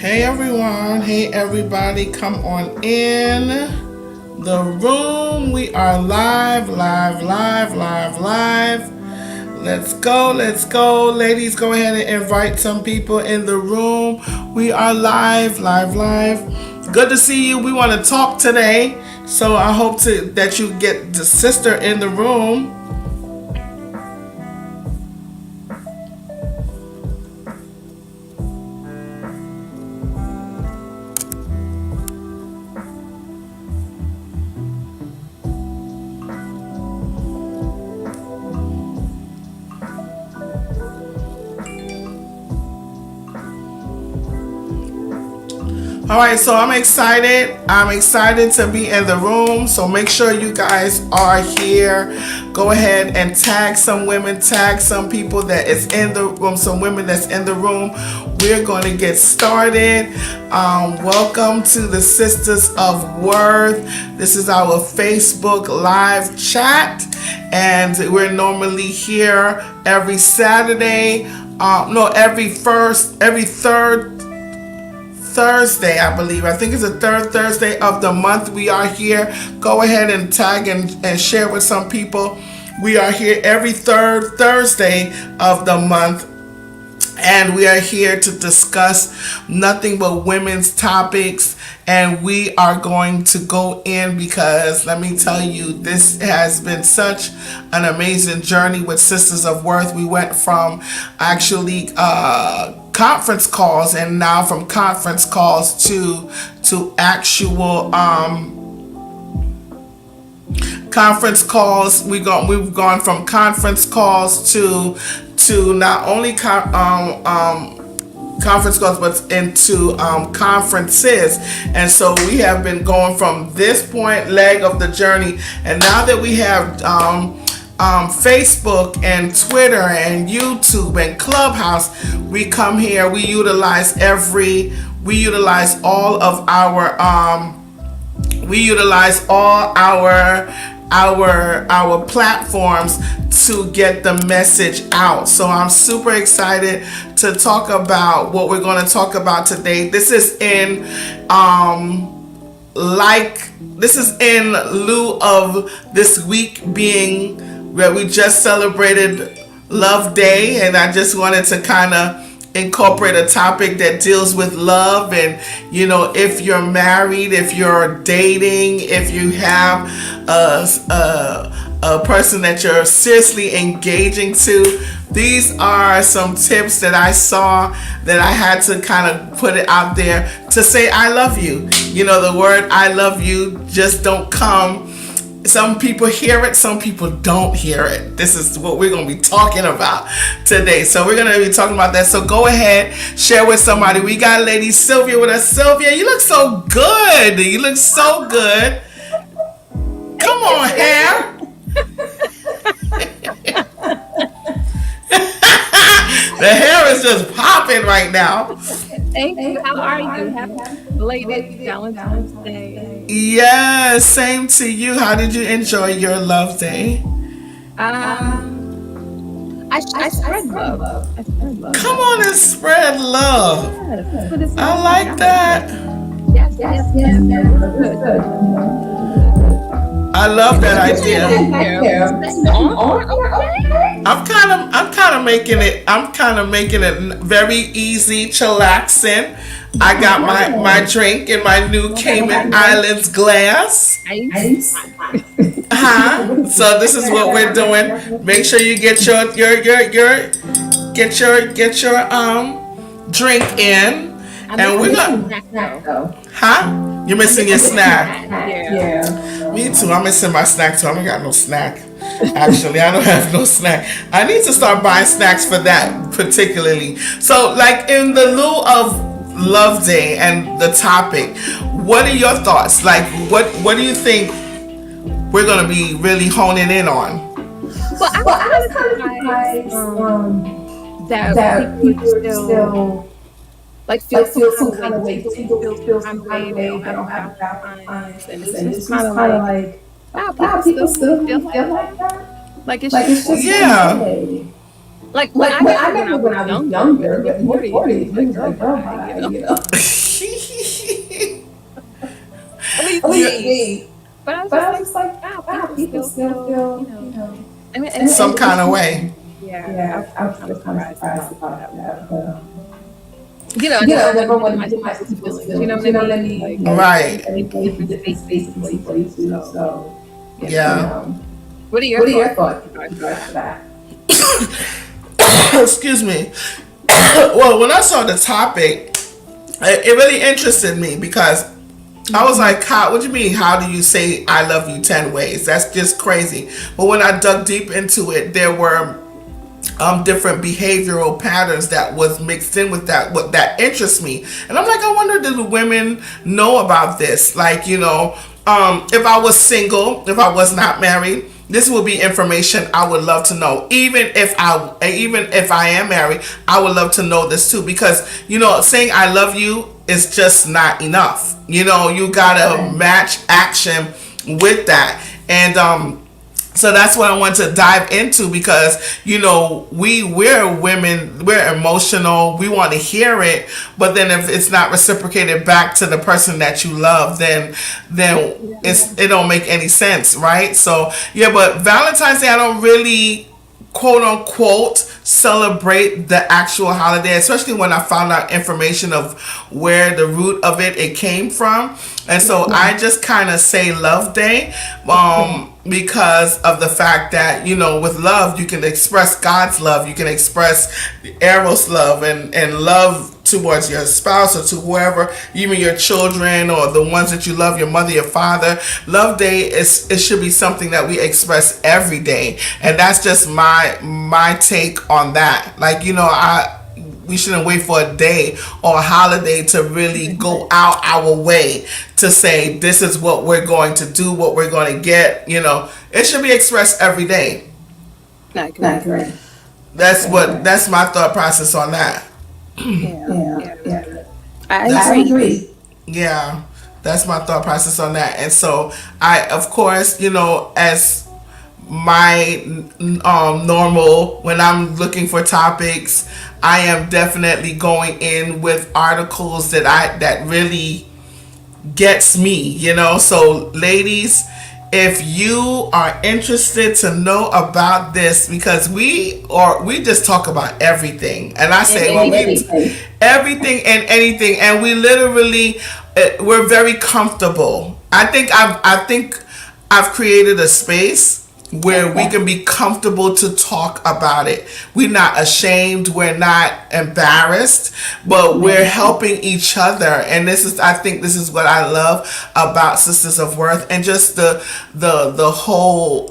Hey everyone, hey everybody, come on in the room. We are live, live, live, live, live. Let's go. Ladies, go ahead and invite some people in the room. We are live, live, live. Good to see you. We want to talk today. So I hope that you get the sister in the room. All right, so I'm excited. I'm excited to be in the room. So make sure you guys are here. Go ahead and tag some women, tag some people that is in the room, some women that's in the room. We're going to get started. Welcome to the Sisters of Worth. This is our Facebook live chat, and we're normally here every Saturday. Every third Thursday, I believe. I think it's the third Thursday of the month we are here. Go ahead and tag and share with some people. We are here every third Thursday of the month. And we are here to discuss nothing but women's topics. And we are going to go in because let me tell you, this has been such an amazing journey with Sisters of Worth. We went from actually conference calls, and now from conference calls to actual conference calls. We've gone from conference calls to not only conference calls, but into conferences. And so we have been going from this leg of the journey, and now that we have Facebook and Twitter and YouTube and Clubhouse, we come here, we utilize all of our platforms to get the message out. So I'm super excited to talk about what we're going to talk about today. This is in lieu of this week being where we just celebrated Love Day, and I just wanted to kind of incorporate a topic that deals with love. And if you're married, if you're dating, if you have a person that you're seriously engaging to, these are some tips that I saw that I had to kind of put it out there to say I love you. The word I love you just don't come. Some people hear it, some people don't hear it. This is what we're going to be talking about today. So we're going to be talking about that. So go ahead, share with somebody. We got Lady Sylvia with us. Sylvia, you look so good. You look so good. Come on, hair. The hair is just popping right now. Thank you. How are you? Happy belated Valentine's Day. Yeah, same to you. How did you enjoy your Love Day? I spread love. I spread love. Come on and spread love. Yes. I like that. Yes. Good. I love that idea. I'm kind of making it very easy, chillaxing. I got my drink in my new Cayman Islands glass. So this is what we're doing. Make sure you get your drink in, and we're gonna. You're missing your snack. Yeah. Me too. I'm missing my snack too. I don't got no snack. Actually, I don't have no snack. I need to start buying snacks for that particularly. So, like in the lieu of Love Day and the topic, what are your thoughts? Like, what do you think we're gonna be really honing in on? Well, I was that people still feel some kind of way, feel some kind of way, I don't have Valentine's, and it's just kind of like, wow, people still feel like that. Like it's just yeah. Like when I remember when I was younger, but 40, like girl, Yeah. me. But I was just like, wow, people still feel, I mean, and Some kind of way. yeah, I was still kind of surprised about that. But, I You know, never I never want to want to minimize minimize people's people's feelings. You know feelings. what You I know what I mean? mean? Like, Right. everything's Everything's different different spaces spaces and and places. places. So, So, Yeah. what are your what are your thoughts thoughts in in regards regards to to that? that? Excuse me. Well, when I saw the topic, it really interested me because I was like, how, what do you mean? How do you say I love you 10 ways? That's just crazy. But when I dug deep into it, there were different behavioral patterns that was mixed in with that, what that interests me. And I'm like, I wonder, do the women know about this? Like, if I was single, if I was not married, this would be information I would love to know. Even if I am married, I would love to know this too, because saying I love you is just not enough. You gotta match action with that. And so that's what I want to dive into, because we're women, we're emotional, we want to hear it, but then if it's not reciprocated back to the person that you love, then it don't make any sense, right? So yeah, but Valentine's Day, I don't really quote unquote celebrate the actual holiday, especially when I found out information of where the root of it came from. And so I just kind of say Love Day, because of the fact that with love you can express God's love, you can express Eros love, and love towards your spouse or to whoever, even your children or the ones that you love, your mother, your father. Love Day it should be something that we express every day, and that's just my take on that. Like, we shouldn't wait for a day or a holiday to really go out our way to say this is what we're going to do, what we're going to get. It should be expressed every day. I Not agree. great. That's my thought process on that. Yeah. I I agree. agree. Yeah, that's my thought process on that. And so of course, as my normal, when I'm looking for topics, I am definitely going in with articles that really gets me. So ladies, if you are interested to know about this, because we just talk about everything, and I say, well, everything and anything, and we literally we're very comfortable. I think I've created a space where we can be comfortable to talk about it. We're not ashamed, we're not embarrassed, but we're helping each other. And I think this is what I love about Sisters of Worth, and just the whole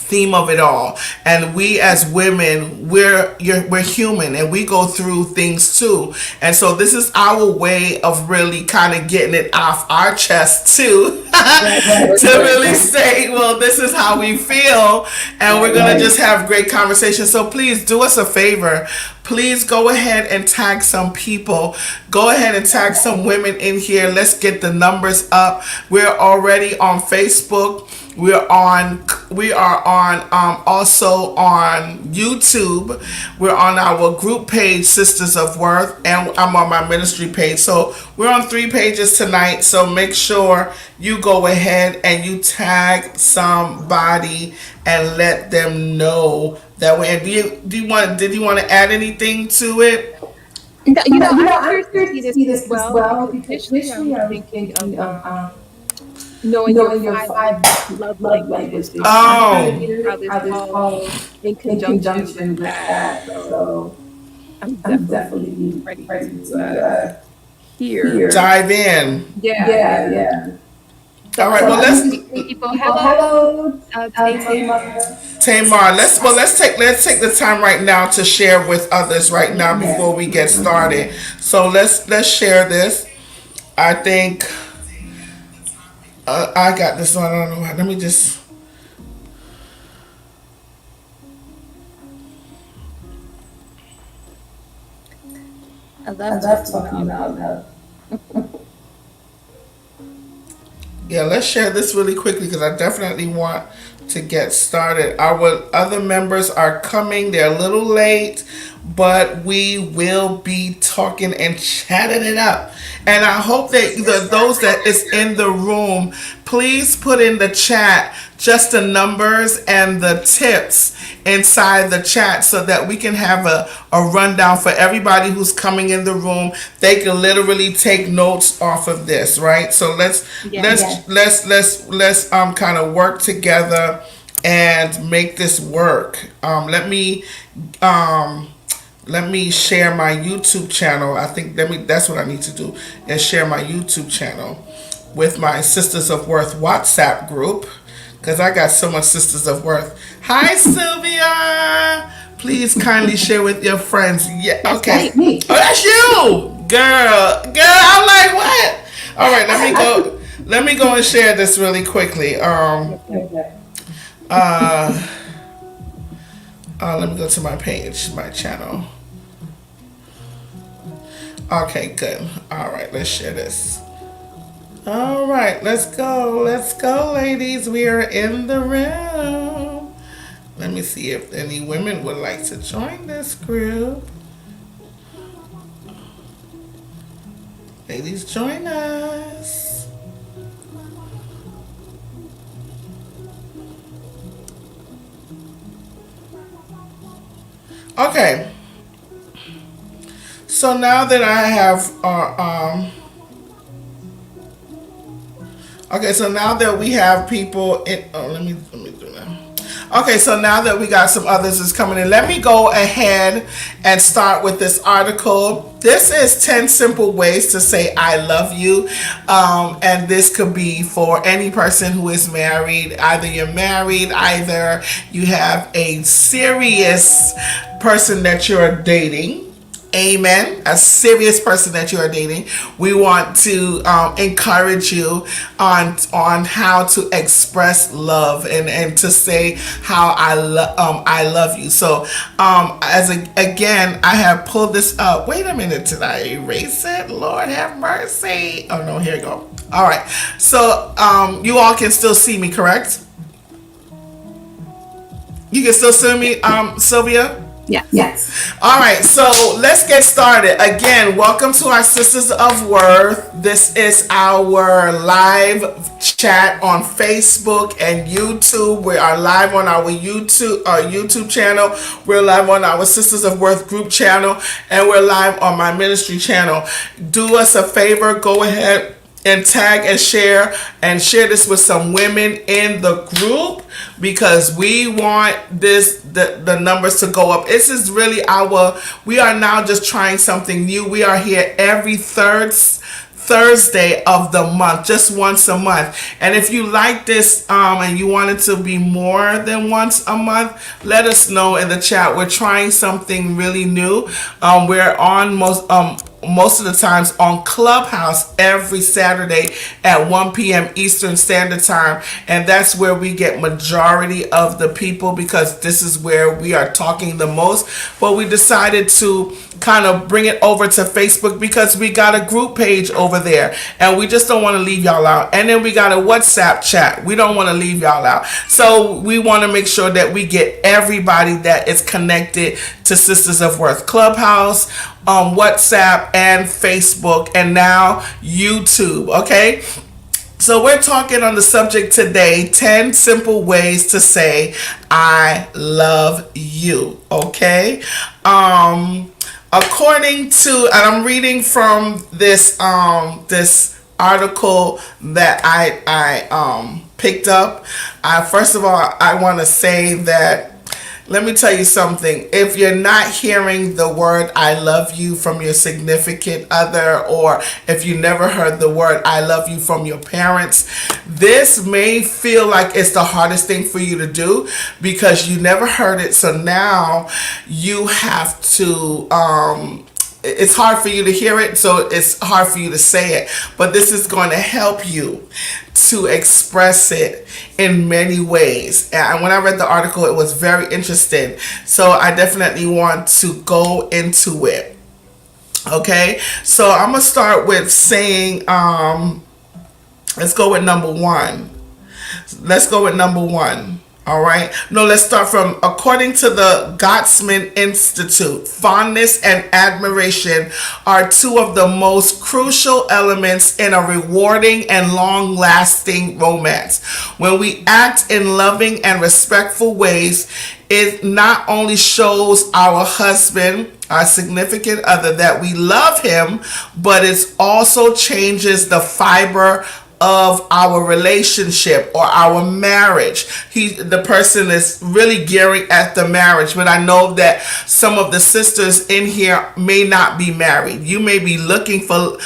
theme of it all. And we as women, we're human, and we go through things too. And so this is our way of really kind of getting it off our chest too, to really say, well, this is how we feel, and we're gonna just have great conversation. So please do us a favor. Please go ahead and tag some people. Go ahead and tag some women in here. Let's get the numbers up. We're already on Facebook. We are on also on YouTube. We're on our group page, Sisters of Worth, and I'm on my ministry page. So we're on 3 pages tonight. So make sure you go ahead and you tag somebody and let them know that way. And did you want to add anything to it? I'm curious to see this as well, because initially I was thinking of knowing your 5 love languages. Oh. How this How this falls falls in in conjunction conjunction with with that. that. So So I'm I'm definitely definitely ready ready to to hear. hear. Dive in. Yeah. All right. So Well, let let's me meet people. Hello, Tamar. Tamar, let's take the time right now to share with others right now before we get started. So let's share this. I think I got this one. I don't know. Let me just. I I love love talking talking about about love. Yeah, let's share this really quickly, because I definitely want to get started. Our other members are coming. They're a little late, but we will be talking and chatting it up. And I hope that those that is in the room, please put in the chat just the numbers and the tips inside the chat so that we can have a rundown for everybody who's coming in the room. They can literally take notes off of this, right? So let's kind of work together and make this work. Let me share my YouTube channel. I think that's what I need to do, is share my YouTube channel with my Sisters of Worth WhatsApp group, because I got so much Sisters of Worth. Hi, Sylvia. Please kindly share with your friends. Yeah, okay. That's me. Oh, that's you, girl. I'm like, what? All right, let me go. Let me go and share this really quickly. Let me go to my page, my channel. Okay, good. All right, let's share this. All right, let's go. Let's go, ladies. We are in the room. Let me see if any women would like to join this group. Ladies, join us. Okay. So now that I have okay, so now that we have people in, let me do that. Okay, so now that we got some others is coming in, let me go ahead and start with this article. This is 10 simple ways to say I love you. And this could be for any person who is married. Either you're married, either you have a serious person that you're dating. Amen. A serious person that you are dating. We want to encourage you on how to express love and to say how I love you. So again, I have pulled this up. Wait a minute, did I erase it? Lord have mercy. Oh no, here you go. All right. So you all can still see me, correct? You can still see me, Sylvia? Yes. All right, so let's get started. Again, welcome to our Sisters of Worth. This is our live chat on Facebook and YouTube. We are live on our YouTube channel. We're live on our Sisters of Worth group channel, and we're live on my ministry channel. Do us a favor, go ahead and tag and share this with some women in the group, because we want the numbers to go up. This is really we are now just trying something new. We are here every Thursday of the month, just once a month. And if you like this and you want it to be more than once a month, let us know in the chat. We're trying something really new. We're on most of the times on Clubhouse every Saturday at 1 p.m. Eastern Standard Time, and that's where we get majority of the people, because this is where we are talking the most. But we decided to kind of bring it over to Facebook because we got a group page over there, and we just don't want to leave y'all out. And then we got a WhatsApp chat. We don't want to leave y'all out, so we want to make sure that we get everybody that is connected to Sisters of Worth Clubhouse, WhatsApp, and Facebook, and now YouTube. Okay, so we're talking on the subject today, 10 simple ways to say I love you. Okay, according to, and I'm reading from this this article that I picked up. First of all, I want to say that, let me tell you something. If you're not hearing the word I love you from your significant other, or if you never heard the word I love you from your parents, this may feel like it's the hardest thing for you to do because you never heard it. So now you have to it's hard for you to hear it, so it's hard for you to say it. But this is going to help you to express it in many ways. And when I read the article, it was very interesting. So I definitely want to go into it. Okay, so I'm going to start with saying, let's go with number one. Let's go with number one. All right. No, let's start from according to the Gottman Institute, fondness and admiration are two of the most crucial elements in a rewarding and long lasting romance. When we act in loving and respectful ways, it not only shows our husband, our significant other, that we love him, but it also changes the fiber of our relationship or our marriage. The person is really gearing at the marriage, but I know that some of the sisters in here may not be married. You may be looking for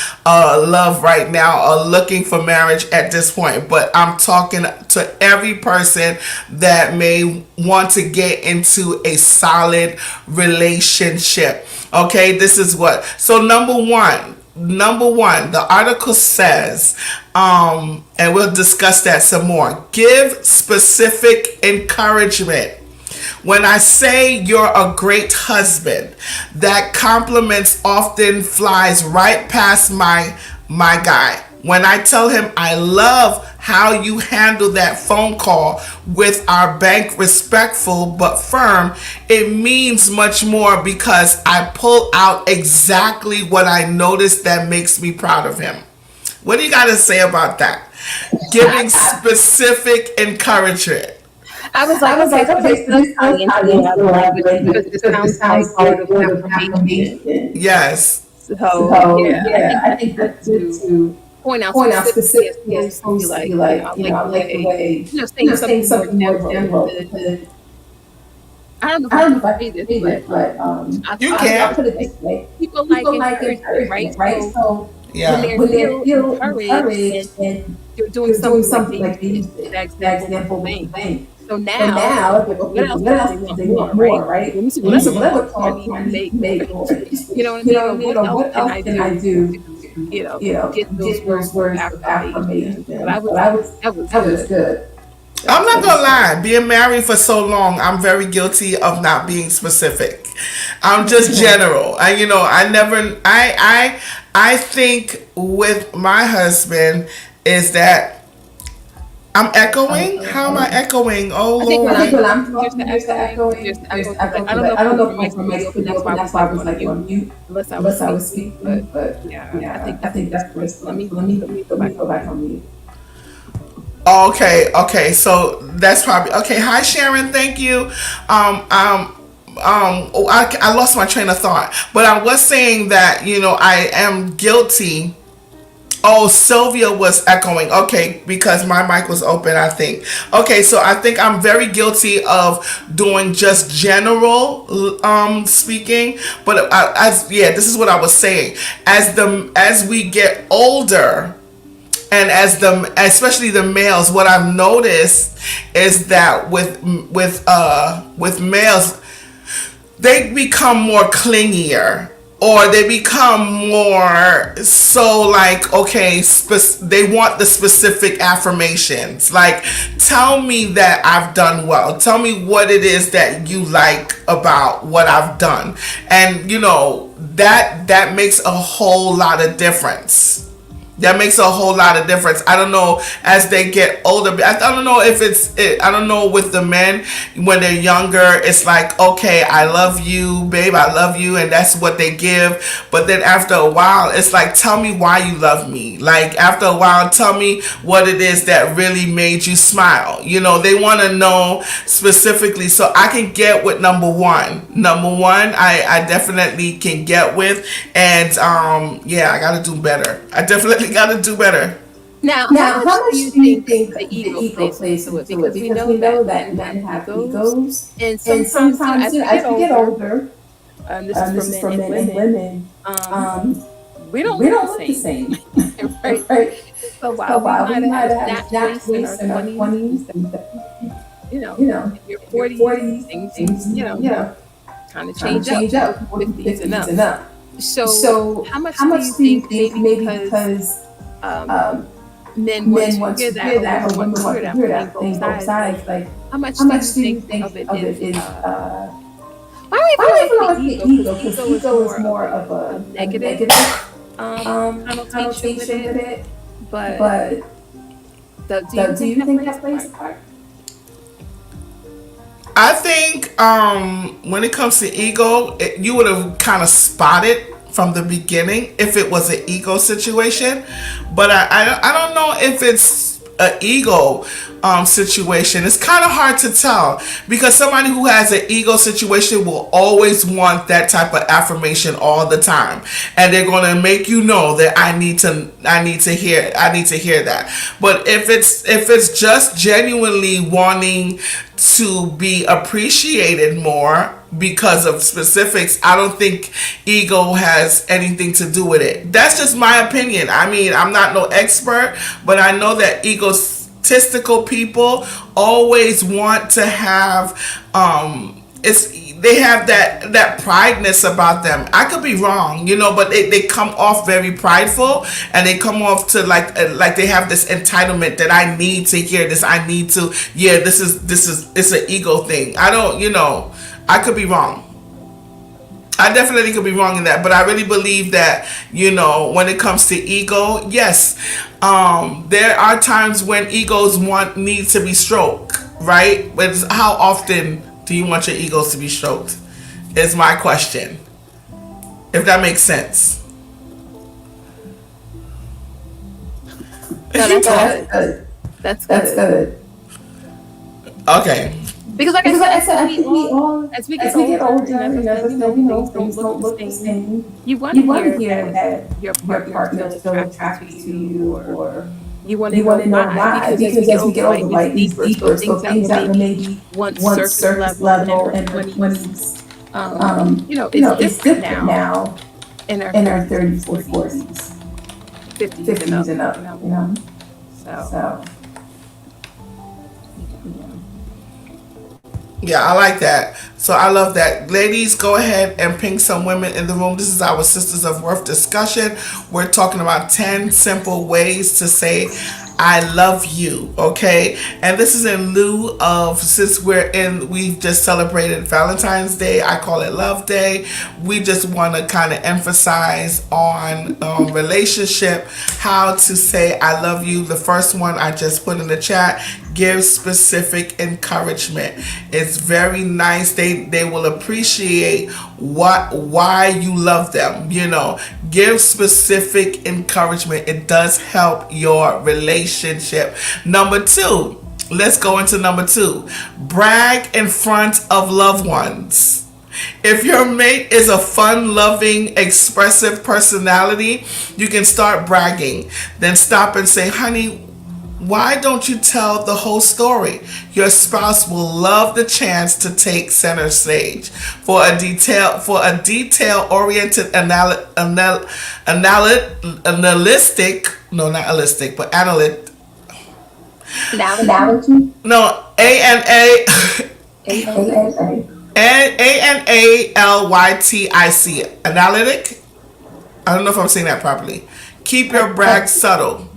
love right now or looking for marriage at this point, but I'm talking to every person that may want to get into a solid relationship. Okay, this is what. So number one, the article says, and we'll discuss that some more. Give specific encouragement. When I say you're a great husband, that compliments often flies right past my guy. When I tell him I love how you handle that phone call with our bank respectful but firm, it means much more because I pull out exactly what I noticed that makes me proud of him. What do you got to say about that? Giving specific encouragement. I was like, okay, so that's kind of into the language because it sounds like word of affirmation. Yes. So, yeah, I I think think that's that's good good to to point out point out specifically specifically as as opposed opposed to to be be like, like, I like the way, saying saying something something more more general. general. Because I don't know if I I don't know if can I say can this, say but this, but You I'll can. put it this way: people like people like encouragement, right? encouragement, right? So So when Yeah. they when they feel feel encouraged encouraged and and you're doing you're doing something like they something used like they to used use to, that that example with the example with the bank. bank. So So now it's now like, it's like, okay, okay, what else well, what do else they do want they want more, right? more, right? Let me see, what Let me see, other what other calls can I calls need can I to need make? to make? Or, You know what I you mean? know what Or I mean? what Or else what can else I can I do do to, to, get those get words those of words of affirmation? But affirmation? But I was, that was that was good. good. I'm That not was That gonna was good. good. lie. Being married for so long, I'm very guilty of not being specific. I'm just general. I think with my husband is that I'm echoing. How am I echoing? Oh I think when I think Lord. I'm when I'm talking, there's the talking, echoing, there's there's the echo the too. Like echo I too. don't know Like if I don't know your if mic's my fully mic's open. fully That's why open. I That's was why I like was on like mute, on mute, unless I was unless I was speaking. But speaking. But yeah, I think I that's think the that's first the one. first Let one. me So let go me back go on back mute. on mute. Okay, okay. So that's probably okay. Hi Sharon, thank you. I lost my train of thought, but I was saying that I am guilty. Oh, Sylvia was echoing. Okay, because my mic was open, I think. Okay, so I think I'm very guilty of doing just general speaking, but this is what I was saying. As we get older, and especially the males, what I've noticed is that with males, they become more clingier, or they become more so like, okay, they want the specific affirmations, like, tell me that I've done well, tell me what it is that you like about what I've done. And that makes a whole lot of difference. That makes a whole lot of difference. I don't know as they get older. I don't know if I don't know with the men when they're younger. It's like, okay, I love you, babe. I love you, and that's what they give. But then after a while, it's like, tell me why you love me. Like after a while, tell me what it is that really made you smile. They want to know specifically. So I can get with number one. Number one, I definitely can get with, and I got to do better. I definitely got to do better. Now, Now, how how much much do you do you think think the the ego ego plays plays into it? into it? Because we Because know we that know that men have men have egos, egos, and and sometimes, sometimes, as we get as we get older, older, this is for this is men for and men and women, women, um, um, we don't we look the don't look the same, same, right? right? So So while we while we might have might had a have had a snap snap twist in our twist in our 20s and 20s, 30s, you know, in your in your 40s, 40s, things, things, kind of kind of change up. change up. 50s and 50s up. and up. So So how much how do much you do you think think maybe maybe because because um, um, men want men to want hear to that hear or that, women or want women to hear want to that, hear playing that, both playing both sides, like sides? Like, how much how do much you do you think think of it of is it is? I don't even I don't even like like the the ego ego, because because ego is ego is more of more of a a negative negative connotation with connotation it. with it. But But do you do think you that think plays that a plays part? a part? I think when it comes to ego, you would have kind of spotted from the beginning if it was an ego situation, but I don't know if it's an ego situation. It's kind of hard to tell because somebody who has an ego situation will always want that type of affirmation all the time, and they're going to make you know that I need to hear that. But if it's just genuinely wanting to be appreciated more because of specifics, I don't think ego has anything to do with it. That's just my opinion. I mean, I'm not no expert, but I know that egotistical people always want to have it's they have that prideness about them. I could be wrong, but they come off very prideful, and they come off to like they have this entitlement that I need to hear this. I need to, yeah, this is it's an ego thing. I don't, I could be wrong. I definitely could be wrong in that, but I really believe that, when it comes to ego, yes, there are times when egos need to be stroked, right? But how often do you want your egos to be stroked? Is my question. If that makes sense. No, that's good. That's good. Okay. Because like I said, I think we all, as we as get we get older, older, things don't look the same. You want You to want to hear hear that that your your partner partner feels still attracted attracted to to you, you, or or you want you to want know to know why. why. Because Because as we get older, life life gets gets deeper. deeper. So So things things that that were were maybe maybe once once surface surface level in level our in our 20s, 20s, it's it's different different now now in our in our 30s and 30s and 40s, 40s, 50s and 50s up, and up, So, So, Yeah, I like that. So I love that. Ladies, go ahead and ping some women in the room. This is our Sisters of Worth discussion. We're talking about 10 simple ways to say I love you, okay? And this is in lieu of, since we've just celebrated Valentine's Day, I call it Love Day. We just want to kind of emphasize on relationship, how to say I love you. The first one I just put in the chat: give specific encouragement. It's very nice. They will appreciate why you love them. Give specific encouragement. It does help your relationship. Number two, let's go into number two. Brag in front of loved ones. If your mate is a fun loving, expressive personality, you can start bragging. Then stop and say, honey, why don't you tell the whole story? Your spouse will love the chance to take center stage. For a detail oriented analytic, no, not analytic, but analytic, analogy, no, A-N-A, A-A-A, A-N-A-L-Y-T-I-C, analytic. I don't know if I'm saying that properly. Keep your brag subtle.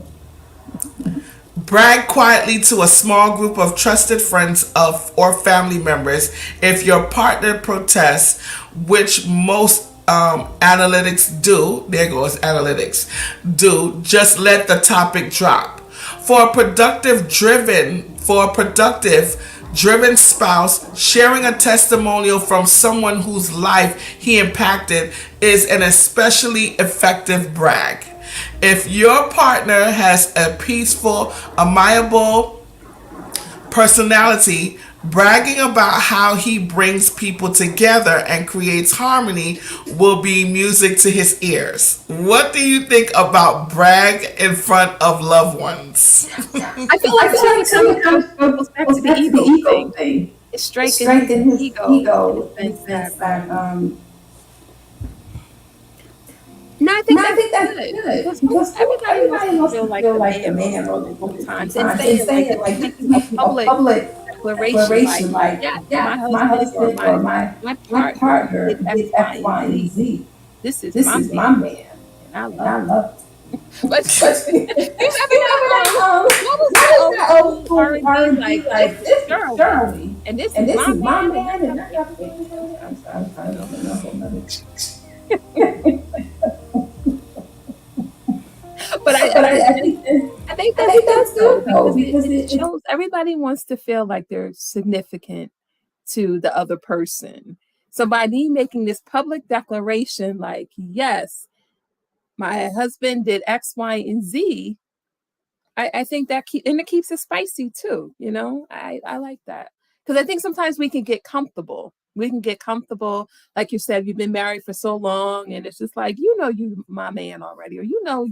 Brag quietly to a small group of trusted friends or family members. If your partner protests, which most analytics do, there goes analytics, do, just let the topic drop. For a productive driven spouse, sharing a testimonial from someone whose life he impacted is an especially effective brag. If your partner has a peaceful, amiable personality, bragging about how he brings people together and creates harmony will be music to his ears. What do you think about brag in front of loved ones? I feel like goes back to the ego thing. It's striking his ego in the sense that, no, I think that's good because everybody wants to feel like the man multiple times and say it like this is a public declaration, like yeah, my husband or my my partner partner did did X, X, Y, Y, and and Z. Z. This is This my is my man, man, and I and love I him. love him. But But you ever what was that old old school school R&B R&B like? This like is this is Shirley, Shirley, and this and is this my is my man, and man, and I I got got I'm sorry, I'm sorry, no whole no nother. whole nother. But But I I think think that's that's good though good though because because it it shows everybody wants to feel like they're significant to the other person. So by me making this public declaration, like, yes, my husband did X, Y, and Z, I think that and it keeps it spicy too, you know? I like that. Because I think sometimes we can get comfortable. We can get comfortable, like you said, you've been married for so long, and it's just like, you my man already, or you know,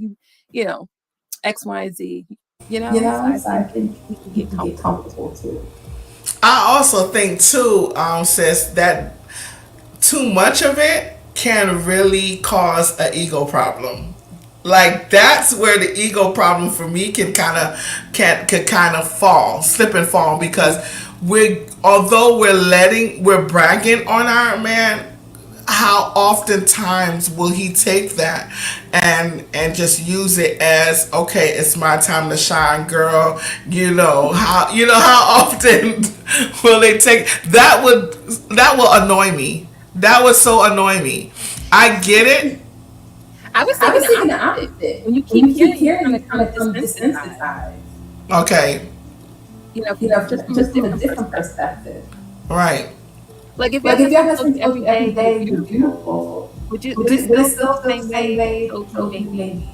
X, Y, Z, So I So I think think we can you get can get comfortable. comfortable too. I also think too, sis, that too much of it can really cause an ego problem. Like that's where the ego problem for me can kind of slip and fall, because although we're bragging on our man, how oftentimes will he take that and just use it as, okay, it's my time to shine, girl. How often will they take that? Will annoy me. That would so annoy me. I get it. I was I thinking was the thinking the opposite. opposite. When you When keep you keep hearing it, hearing kind it, of kind come of come desensitized. desensitized. Okay. Just from a Just from a different different perspective. perspective. Right. Like if your Like if your husband told husband you told every you every day you're day you're beautiful, beautiful, would it would still it feel still the feel the same same way if he way if told he you told you maybe maybe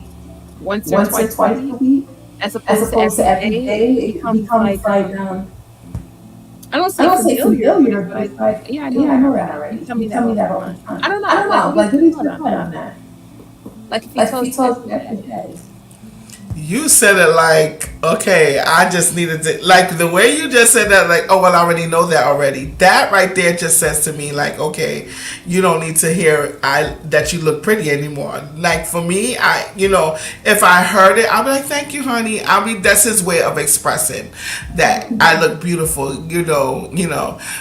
once or once or twice a twice a week, week, as as opposed to opposed to every every day? day? It It becomes becomes like like I don't I say don't say familiar, but familiar, it's but like, it's like, yeah, I know yeah, I that know that already. You already. tell You me that tell me all the that all the time. I time. don't I know. don't Like, know. what is Like, what your is thought your on thought that? on that? Like, if he Like if told he you told every you every day. day. You said it like, okay, I just needed to, like the way you just said that, like, oh, well, I already know that already. That right there just says to me, like, okay, you don't need to hear that you look pretty anymore. Like for me, if I heard it, I'll be like, thank you, honey. That's his way of expressing that I look beautiful,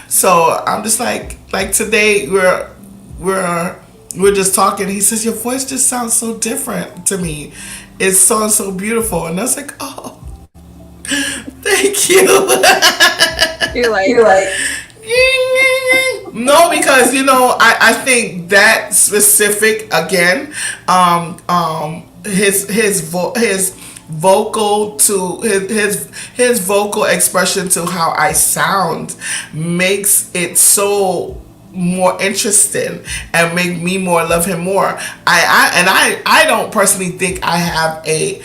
So I'm just like today we're just talking. He says, your voice just sounds so different to me. It sounds so beautiful. And I was like, oh, thank you. You're like, You're like, No, because I think that specific again, his vocal to his vocal expression to how I sound makes it so more interesting and make me more love him more. I don't personally think I have a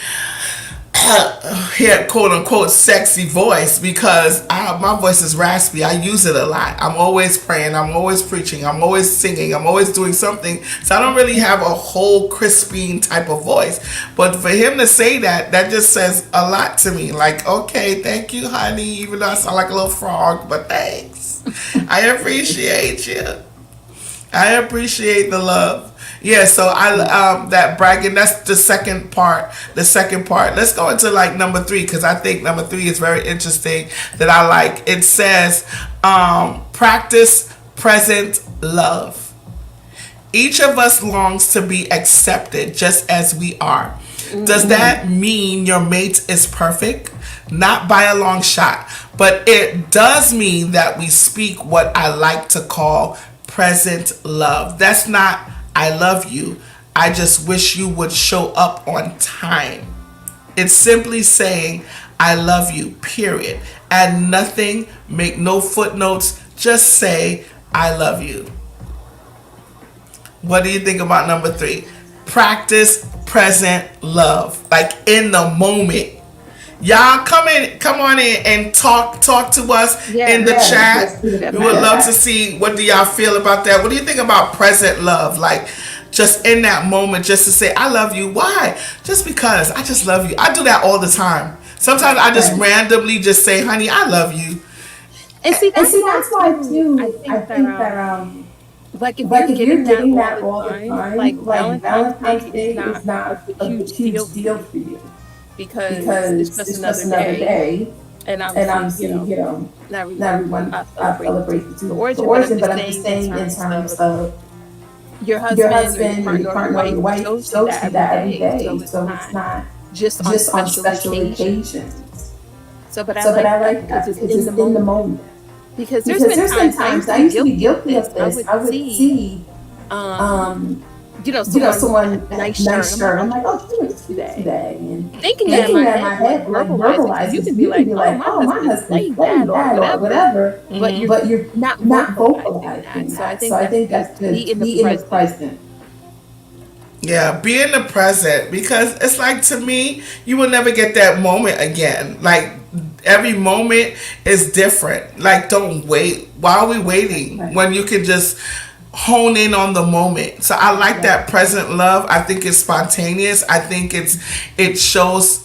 here quote unquote sexy voice, because my voice is raspy. I use it a lot. I'm always praying, I'm always preaching, I'm always singing, I'm always doing something. So I don't really have a whole crisping type of voice. But for him to say that just says a lot to me. Like, okay, thank you, honey, even though I sound like a little frog, but thanks. I appreciate you. I appreciate the love. Yeah, so that bragging, that's the second part. The second part. Let's go into like number 3, because I think number 3 is very interesting that I like. It says, practice present love. Each of us longs to be accepted just as we are. Does that mean your mate is perfect? Not by a long shot, but it does mean that we speak what I like to call present love. That's not, I love you, I just wish you would show up on time. It's simply saying, I love you, period. Add nothing, make no footnotes, just say, I love you. What do you think about number 3? Practice present love. Like in the moment. Y'all come on in and talk to us in the chat. We would love to see, what do y'all feel about that? What do you think about present love? Like just in that moment, just to say, I love you. Why? Just because I just love you. I do that all the time. Sometimes I just randomly just say, honey, I love you. and see, that's why too. I think that like if Like you're if you're getting getting that that all all the the time, time, like like Valentine's Valentine's Day is Day is not not a a huge huge deal for deal you for you, because it's because just it's just another another day, day, and and obviously, obviously, not not everyone everyone celebrates celebrates the the origin. But I'm origin, but just I'm just saying in saying in terms terms of of your your husband or your husband or your partner or your partner or wife your wife shows you shows that you every that every day, day, so it's so it's not not just on just on special special occasions. occasions. So, but I So, but like I that like because that it's because in the it's in the moment. moment. Because there's Because been there's been times I times used to I be used to be guilty of guilty this. of I this. would I would see see um um someone nice nice shirt. shirt. I'm I'm like, like, oh, oh, you you would would do do that. that. And Thinking that in thinking my that in head, my like head, like verbalize it, verbalize you it. can be You can like, be oh, like, my oh, my husband husband slayed played that or that or whatever, whatever, but you're but you're not not vocalizing vocalizing that. So that. I So think I that's think good that's to be good to in the be in the present. present. Yeah, be in the present, because it's like, to me, you will never get that moment again. Like, every moment is different. Like, don't wait. Why are we waiting Right. when you can just hone in on the moment? So I like Right. that present love. I think it's spontaneous. I think it shows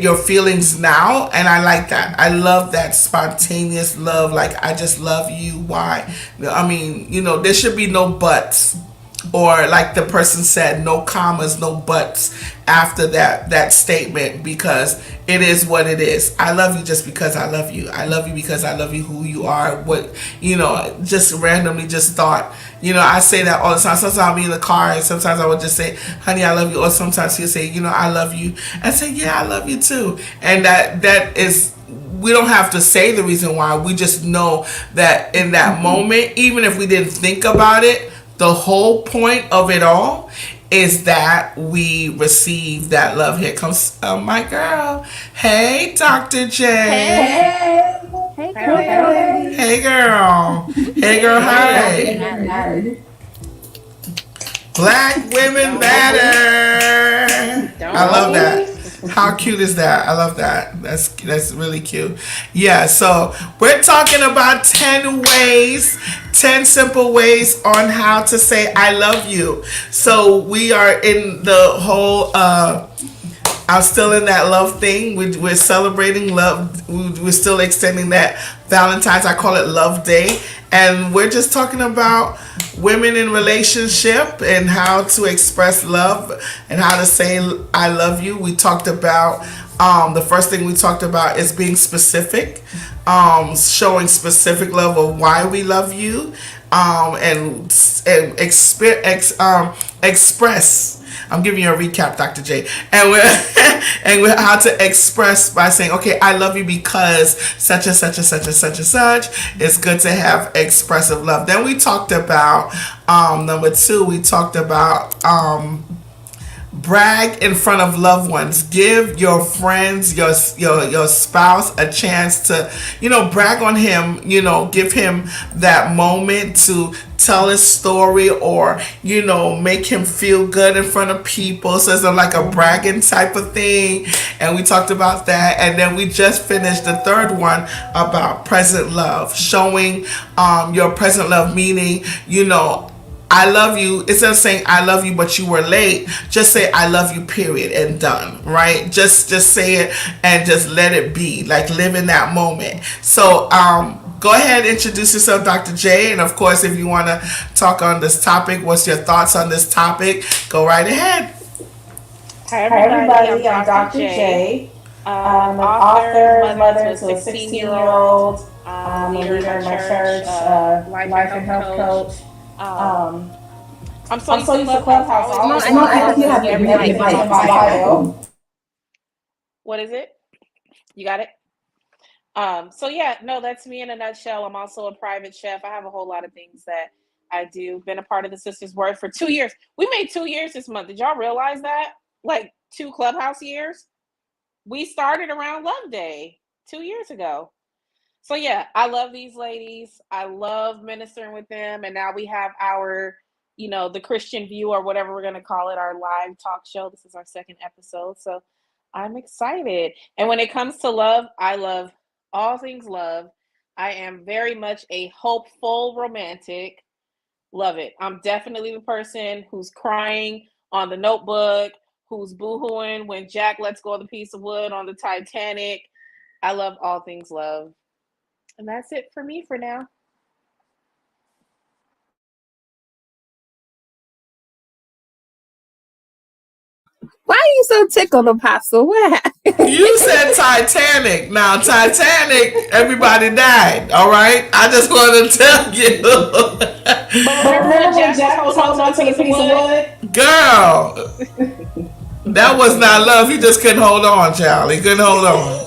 your feelings now, and I like that. I love that spontaneous love. Like, I just love you. Why? I mean, there should be no buts, or like the person said, no commas, no buts after that statement, because it is what it is. I love you just because I love you. I love you because I love you who you are. What, just randomly just thought, I say that all the time. Sometimes I'll be in the car and sometimes I would just say, honey, I love you. Or sometimes he'll say, I love you. And say, yeah, I love you too. And that is, we don't have to say the reason why. We just know that in that moment, even if we didn't think about it, the whole point of it all is that we receive that love. Here comes my girl. Hey, Dr. J. Hey, Hey, hey, girl. lady. Hey, girl. Hey, girl. Hi. Married. Black women matter. I love that. How cute is that? I love that. That's really cute. Yeah, so we're talking about 10 simple ways on how to say I love you. So we are in the whole I'm still in that love thing. We're celebrating love. We're still extending that Valentine's. I call it Love Day. And we're just talking about women in relationship and how to express love and how to say I love you. We talked about the first thing we talked about is being specific, showing specific love of why we love you, and express. I'm giving you a recap, Dr. J. And we're how to express by saying, okay, I love you because such and such and such and such and such. It's good to have expressive love. Then we talked about number 2. We talked about brag in front of loved ones. Give your friends, your spouse a chance to, brag on him, give him that moment to tell his story, or, make him feel good in front of people. So it's like a bragging type of thing. And we talked about that. And then we just finished the third one about present love, showing your present love, meaning, I love you. Instead of saying I love you but you were late, just say I love you, period, and done. Right? Just say it and just let it be. Like, live in that moment. So go ahead, introduce yourself, Dr. J. And of course, if you want to talk on this topic, what's your thoughts on this topic? Go right ahead. Hi Hi, everybody, everybody. I'm I'm Dr. Dr. J. J. I'm I'm an an author, author, mother mother to to a a 16-year-old, 16-year-old, a a leader in leader my in my church, church, life life and and health health coach. coach. Um, I'm so I'm used so to used to Clubhouse, I Clubhouse. I always always feel I like know I I think have you to have have to having have everything everything in everything my in in my my bio. bio. bio. What is it? You got it? So yeah, no, that's me in a nutshell. I'm also a private chef. I have a whole lot of things that I do. Been a part of the Sisters Worth for 2 years. We made 2 years this month. Did y'all realize that? Like 2 Clubhouse years? We started around Love Day 2 years ago. So yeah, I love these ladies. I love ministering with them. And now we have our, the Christian View, or whatever we're gonna call it, our live talk show. This is our second episode. So I'm excited. And when it comes to love, I love all things love. I am very much a hopeful romantic. Love it. I'm definitely the person who's crying on the Notebook, who's boohooing when Jack lets go of the piece of wood on the Titanic. I love all things love. And that's it for me for now. Why are you so tickled, Apostle? What happened? You said Titanic. Now, Titanic, everybody died. All right? I just want to tell you. But But remember when remember when Jack was Jack was holding on holding to on the to the piece of piece of wood? wood? Girl, that was not love. He just couldn't hold on, child. He couldn't hold on.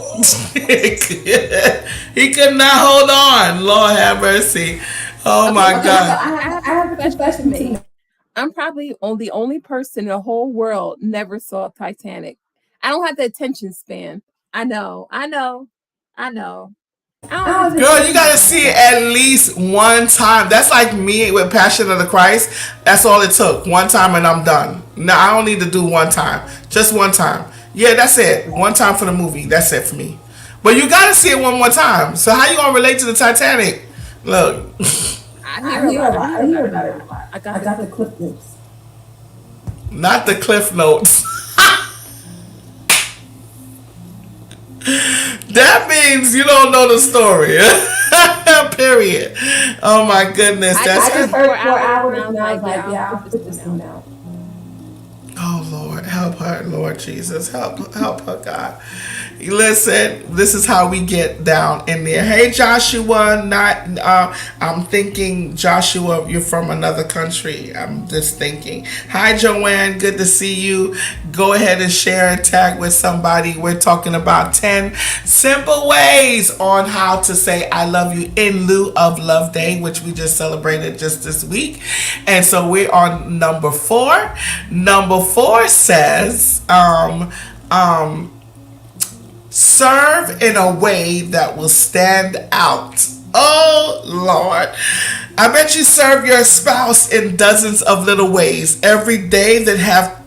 He could not hold on. Lord have mercy. Oh Okay, my so Okay, so God. I I have have a I have a confession to confession to make. make. I'm probably the only person in the whole world never saw Titanic. I don't have the attention span. I know. I don't have a Girl, you gotta see it at least one time. That's like me with Passion of the Christ. That's all it took. One time and I'm done. No, I don't need to do one time. Just one time. Yeah, that's it. One time for the movie. That's it for me. But you gotta see it one more time. So how you gonna relate to the Titanic? Look. I hear a lot. I hear about it a lot. I got the clip notes. Not the cliff notes. That means you don't know the story. Period. Oh my goodness. I That's just Heard heard 4 hours and and I I was was like, yeah, I'll put this one out. Oh Lord, help her, Lord Jesus, help her, God. Listen, this is how we get down in there. Hey, Joshua, I'm thinking Joshua, you're from another country. I'm just thinking. Hi, Joanne, good to see you. Go ahead and share and tag with somebody. We're talking about 10 simple ways on how to say I love you in lieu of Love Day, which we just celebrated just this week. And so we're on number 4. Number 4 says, serve in a way that will stand out. Oh, Lord. I bet you serve your spouse in dozens of little ways every day that have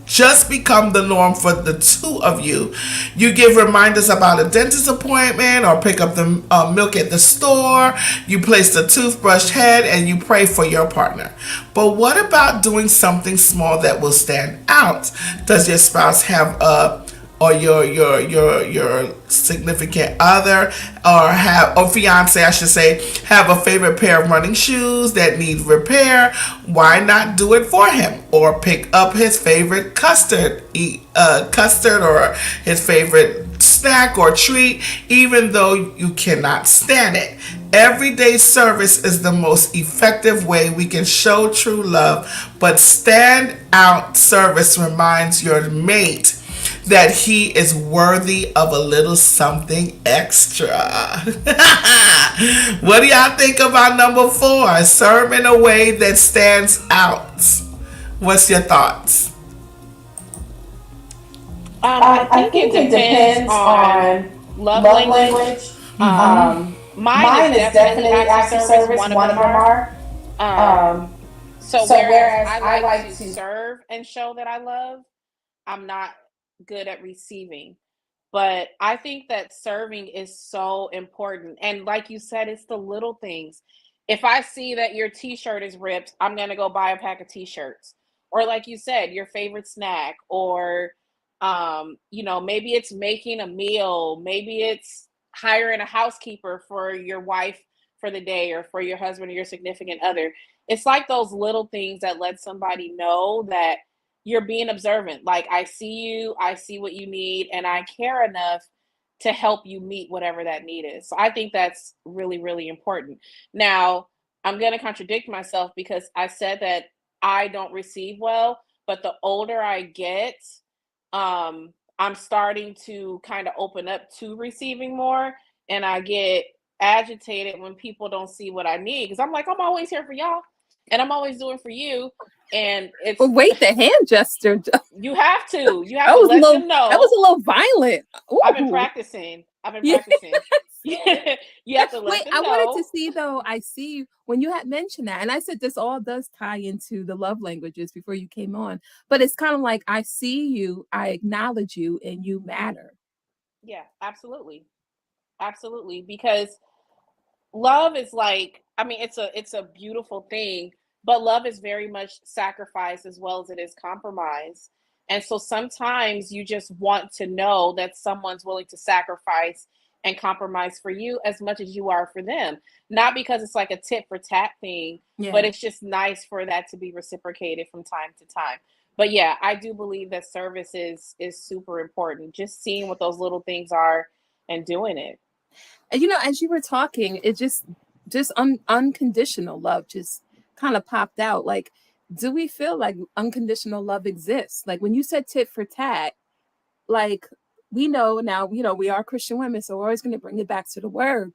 just become the norm for the two of you. You give reminders about a dentist appointment or pick up the milk at the store. You place the toothbrush head and you pray for your partner. But what about doing something small that will stand out? Does your spouse have or your significant other or fiance, I should say, have a favorite pair of running shoes that need repair? Why not do it for him or pick up his favorite custard or his favorite snack or treat, even though you cannot stand it? Everyday service is the most effective way we can show true love, but stand out service reminds your mate that he is worthy of a little something extra. What do y'all think about number 4? Serve in a way that stands out. What's your thoughts? I think it depends on love language. Mine is definitely acts of service. One of them are. So whereas I like to serve and show that I love, I'm not good at receiving. But I think that serving is so important. And like you said, it's the little things. If I see that your t-shirt is ripped, I'm going to go buy a pack of t-shirts. Or like you said, your favorite snack, or maybe it's making a meal, maybe it's hiring a housekeeper for your wife for the day, or for your husband or your significant other. It's like those little things that let somebody know that you're being observant. Like, I see you, I see what you need, and I care enough to help you meet whatever that need is. So I think that's really, really important. Now, I'm going to contradict myself because I said that I don't receive well, but the older I get, I'm starting to kind of open up to receiving more, and I get agitated when people don't see what I need, because I'm like, I'm always here for y'all, and I'm always doing for you. And it's But wait, the hand gesture. you have to That let them know. That was a little violent. Ooh. I've been practicing. Yes. You have to let Wait, them I know. wanted to see though. I see when you had mentioned that, and I said this all does tie into the love languages before you came on. But it's kind of like, I see you, I acknowledge you, and you matter. Yeah, absolutely. Absolutely. Because love is like, I mean, it's a beautiful thing, but love is very much sacrifice as well as it is compromise. And so sometimes you just want to know that someone's willing to sacrifice and compromise for you as much as you are for them. Not because it's like a tit for tat thing, but it's just nice for that to be reciprocated from time to time. But yeah, I do believe that service is super important. Just seeing what those little things are and doing it. And as you were talking, it just unconditional love just kind of popped out. Like, do we feel like unconditional love exists? Like when you said tit for tat, like, we know now, we are Christian women, so we're always going to bring it back to the word.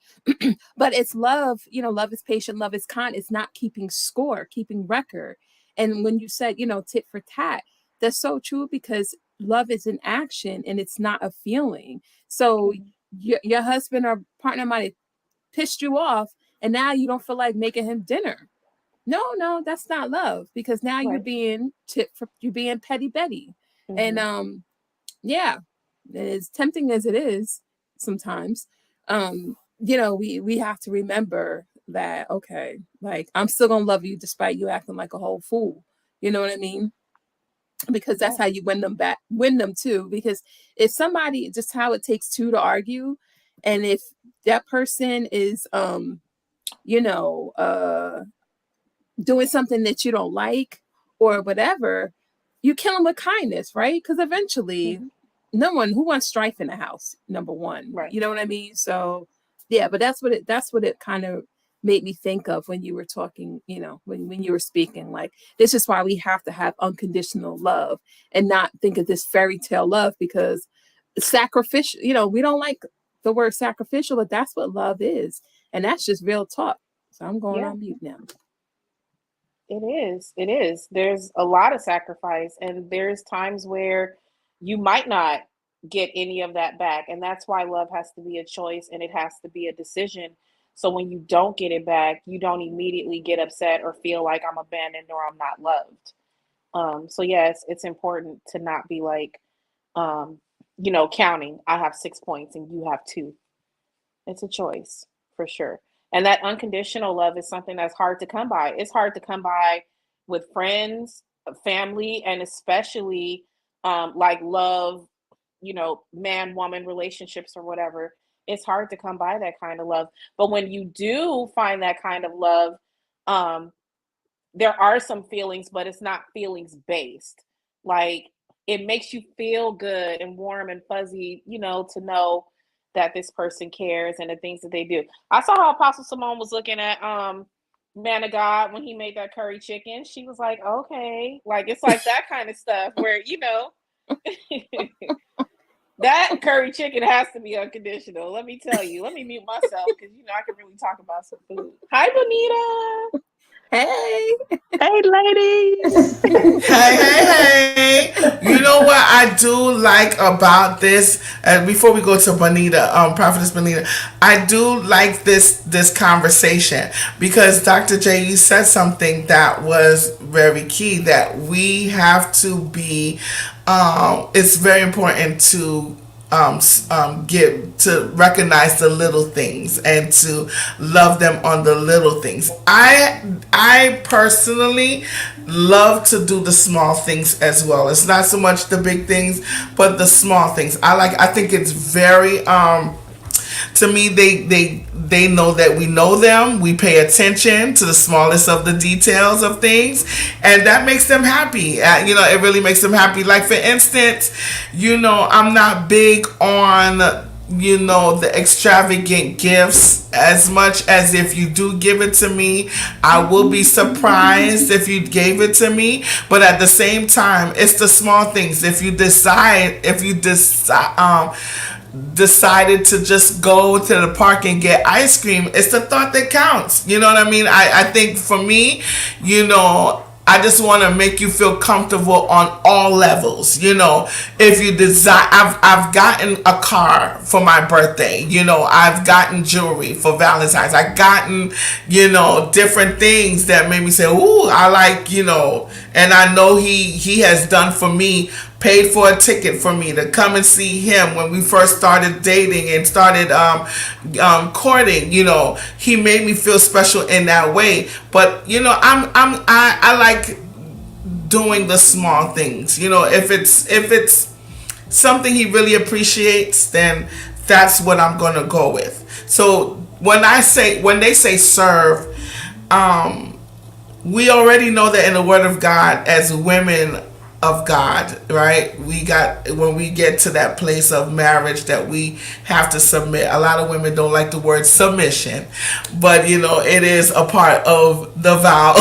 But it's love, love is patient, love is kind. It's not keeping score, keeping record. And when you said, tit for tat, that's so true, because love is an action and it's not a feeling. So your husband or partner might have pissed you off, and now you don't feel like making him dinner. No, that's not love, because now you're Right. being you're being petty Betty. Mhm. And yeah, as tempting as it is sometimes, we have to remember that, okay, like, I'm still gonna love you despite you acting like a whole fool. You know what I mean? Because that's Yeah. how you win them too. Because if somebody, just how it takes two to argue, and if that person is you know uh doing something that you don't like or whatever, you kill them with kindness, right? Because eventually, Mhm. no one who wants strife in the house, number one. Right. You know what I mean? So yeah, but that's what it kind of made me think of when you were talking, when you were speaking. Like, this is why we have to have unconditional love and not think of this fairy tale love, because sacrificial, we don't like the word sacrificial, but that's what love is. And that's just real talk. So I'm going Yeah. on mute now. It is. It is. There's a lot of sacrifice, and there's times where you might not get any of that back. And that's why love has to be a choice and it has to be a decision. So when you don't get it back, you don't immediately get upset or feel like I'm abandoned or I'm not loved. So yes, it's important to not be like, um, counting. I have 6 points and you have two. It's a choice for sure. And that unconditional love is something that's hard to come by. It's hard to come by with friends, family, and especially like love, man woman relationships or whatever. It's hard to come by that kind of love. But when you do find that kind of love, um, there are some feelings, but it's not feelings based. Like, it makes you feel good and warm and fuzzy, to know that this person cares and the things that they do. I saw how Apostle Simone was looking at Man of God when he made that curry chicken. She was like, okay. Like, it's like that kind of stuff where, that curry chicken has to be unconditional. Let me tell you. Let me mute myself because I can really talk about some food. Hi, Bonita. Hey. Hey, ladies. Hey. You know what I do like about this? Before we go to Bonita, Prophetess Bonita, I do like this conversation because Dr. J, you said something that was very key, that we have to be. It's very important to get to recognize the little things and to love them on the little things. I personally love to do the small things as well. It's not so much the big things, but the small things. I think it's very to me, they know that we know them. We pay attention to the smallest of the details of things, and that makes them happy. It really makes them happy. Like, for instance, I'm not big on the extravagant gifts as much as if you do give it to me, I will be surprised if you gave it to me. But at the same time, it's the small things. If you decided to just go to the park and get ice cream, it's the thought that counts. You know what I mean? I think for me, I just want to make you feel comfortable on all levels. If you desire, I've gotten a car for my birthday. I've gotten jewelry for Valentine's. I've gotten, different things that made me say, ooh, I like, and I know he has done for me, paid for a ticket for me to come and see him when we first started dating and started courting. He made me feel special in that way. But I like doing the small things. If it's something he really appreciates, then that's what I'm gonna go with. So when they say serve, we already know that in the Word of God, as women of God, right? When we get to that place of marriage that we have to submit. A lot of women don't like the word submission, but it is a part of the vow,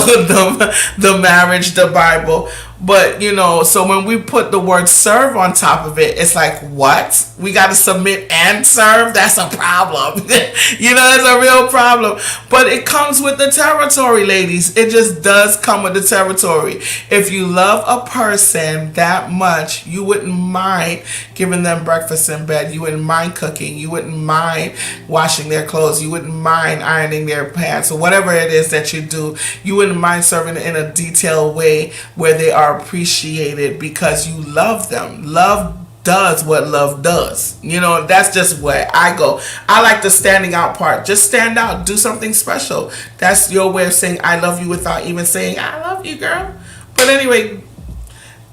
the marriage, the Bible. But so when we put the word serve on top of it, it's like, what? We got to submit and serve? That's a problem. It's a real problem. But it comes with the territory, ladies. It just does come with the territory. If you love a person that much, you wouldn't mind giving them breakfast in bed. You wouldn't mind cooking. You wouldn't mind washing their clothes. You wouldn't mind ironing their pants or whatever it is that you do. You wouldn't mind serving in a detailed way where they are appreciated because you love them. Love does what love does. That's just where I go. I like the standing out part. Just stand out. Do something special. That's your way of saying I love you without even saying I love you, girl. But anyway,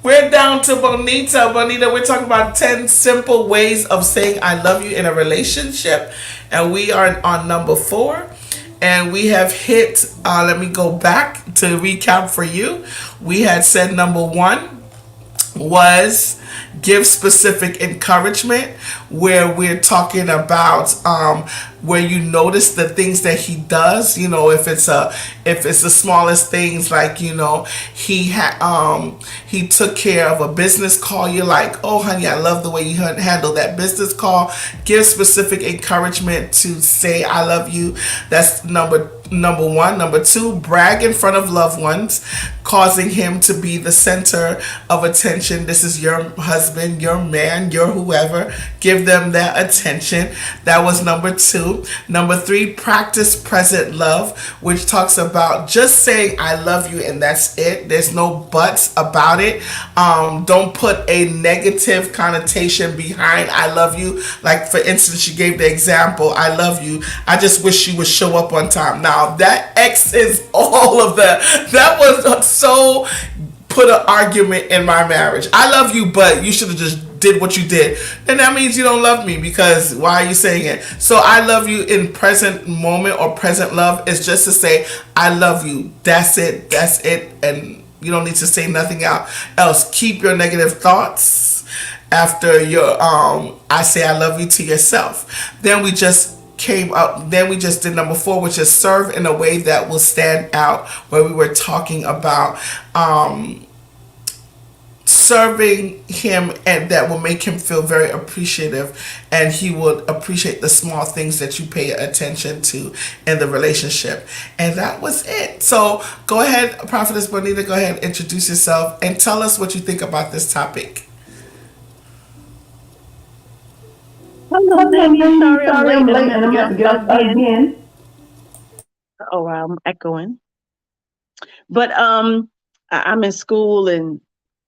we're down to Bonita. Bonita, we're talking about 10 simple ways of saying I love you in a relationship. And we are on number 4. And we have hit, let me go back to recap for you. We had said number 1 was give specific encouragement, where we're talking about where you notice the things that he does. If it's the smallest things, like he took care of a business call. You're like, oh honey, I love the way you handle that business call. Give specific encouragement to say I love you. That's number 1. Number 2, brag in front of loved ones, causing him to be the center of attention. This is your husband, your man, your whoever. Give them that attention. That was number 2. Number 3, practice present love, which talks about just saying I love you and that's it. There's no buts about it. Don't put a negative connotation behind I love you. Like, for instance, she gave the example, I love you, I just wish you would show up on time. Now that X is all of that was so put an argument in my marriage. I love you, but you should have just did what you did. And that means you don't love me, because why are you saying it? So I love you in present moment or present love is just to say I love you. That's it. And you don't need to say nothing else. Keep your negative thoughts after your I say I love you to yourself. Then we just did number 4, which is serve in a way that will stand out, where we were talking about serving him and that will make him feel very appreciative, and he will appreciate the small things that you pay attention to in the relationship. And that was it. So go ahead, Prophetess Bonita, go ahead, introduce yourself and tell us what you think about this topic. Hello, ladies. Sorry I'm late. And I'm going to have to get up again. Oh, wow, I'm echoing. But I'm in school, and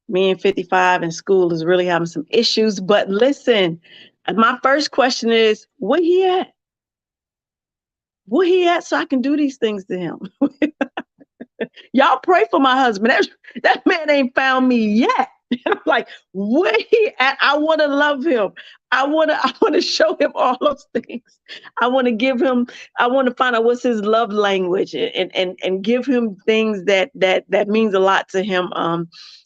me and 55 in school is really having some issues. But listen, my first question is, where he at? Where he at so I can do these things to him? Y'all pray for my husband. That man ain't found me yet. I'm like, where he at? I want to love him. I want to show him all those things. I want to find out what's his love language, and give him things that means a lot to him.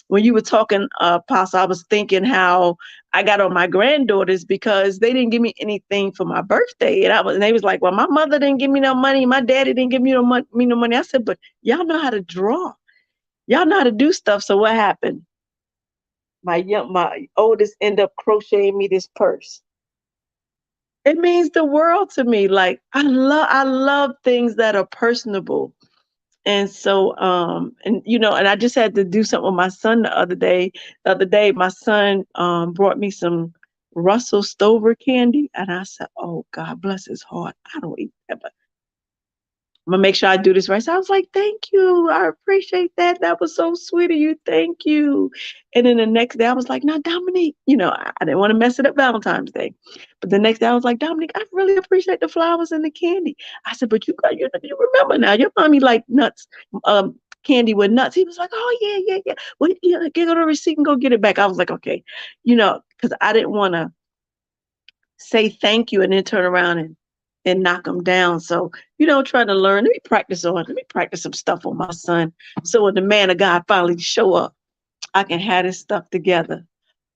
When you were talking, Apostle, I was thinking how I got on my granddaughters because they didn't give me anything for my birthday. And they was like, well, my mother didn't give me no money. My daddy didn't give me no money. I said, but y'all know how to draw. Y'all know how to do stuff. So what happened? My oldest ended up crocheting me this purse. It means the world to me. Like, I love things that are personable. And so, and I just had to do something with my son the other day. The other day, my son brought me some Russell Stover candy, and I said, "Oh, God bless his heart. I don't eat that, but I'm gonna make sure I do this right." So I was like, "Thank you. I appreciate that. That was so sweet of you. Thank you." And then the next day, I was like, "Now, Dominique, I didn't want to mess it up Valentine's Day, but the next day I was like, Dominique, I really appreciate the flowers and the candy." I said, "But you remember now? Your mommy like nuts, candy with nuts." He was like, "Oh yeah. Well, get on the receipt and go get it back." I was like, "Okay," because I didn't want to say thank you and then turn around and knock them down. So, trying to learn. Let me practice some stuff on my son. So when the man of God finally show up, I can have this stuff together.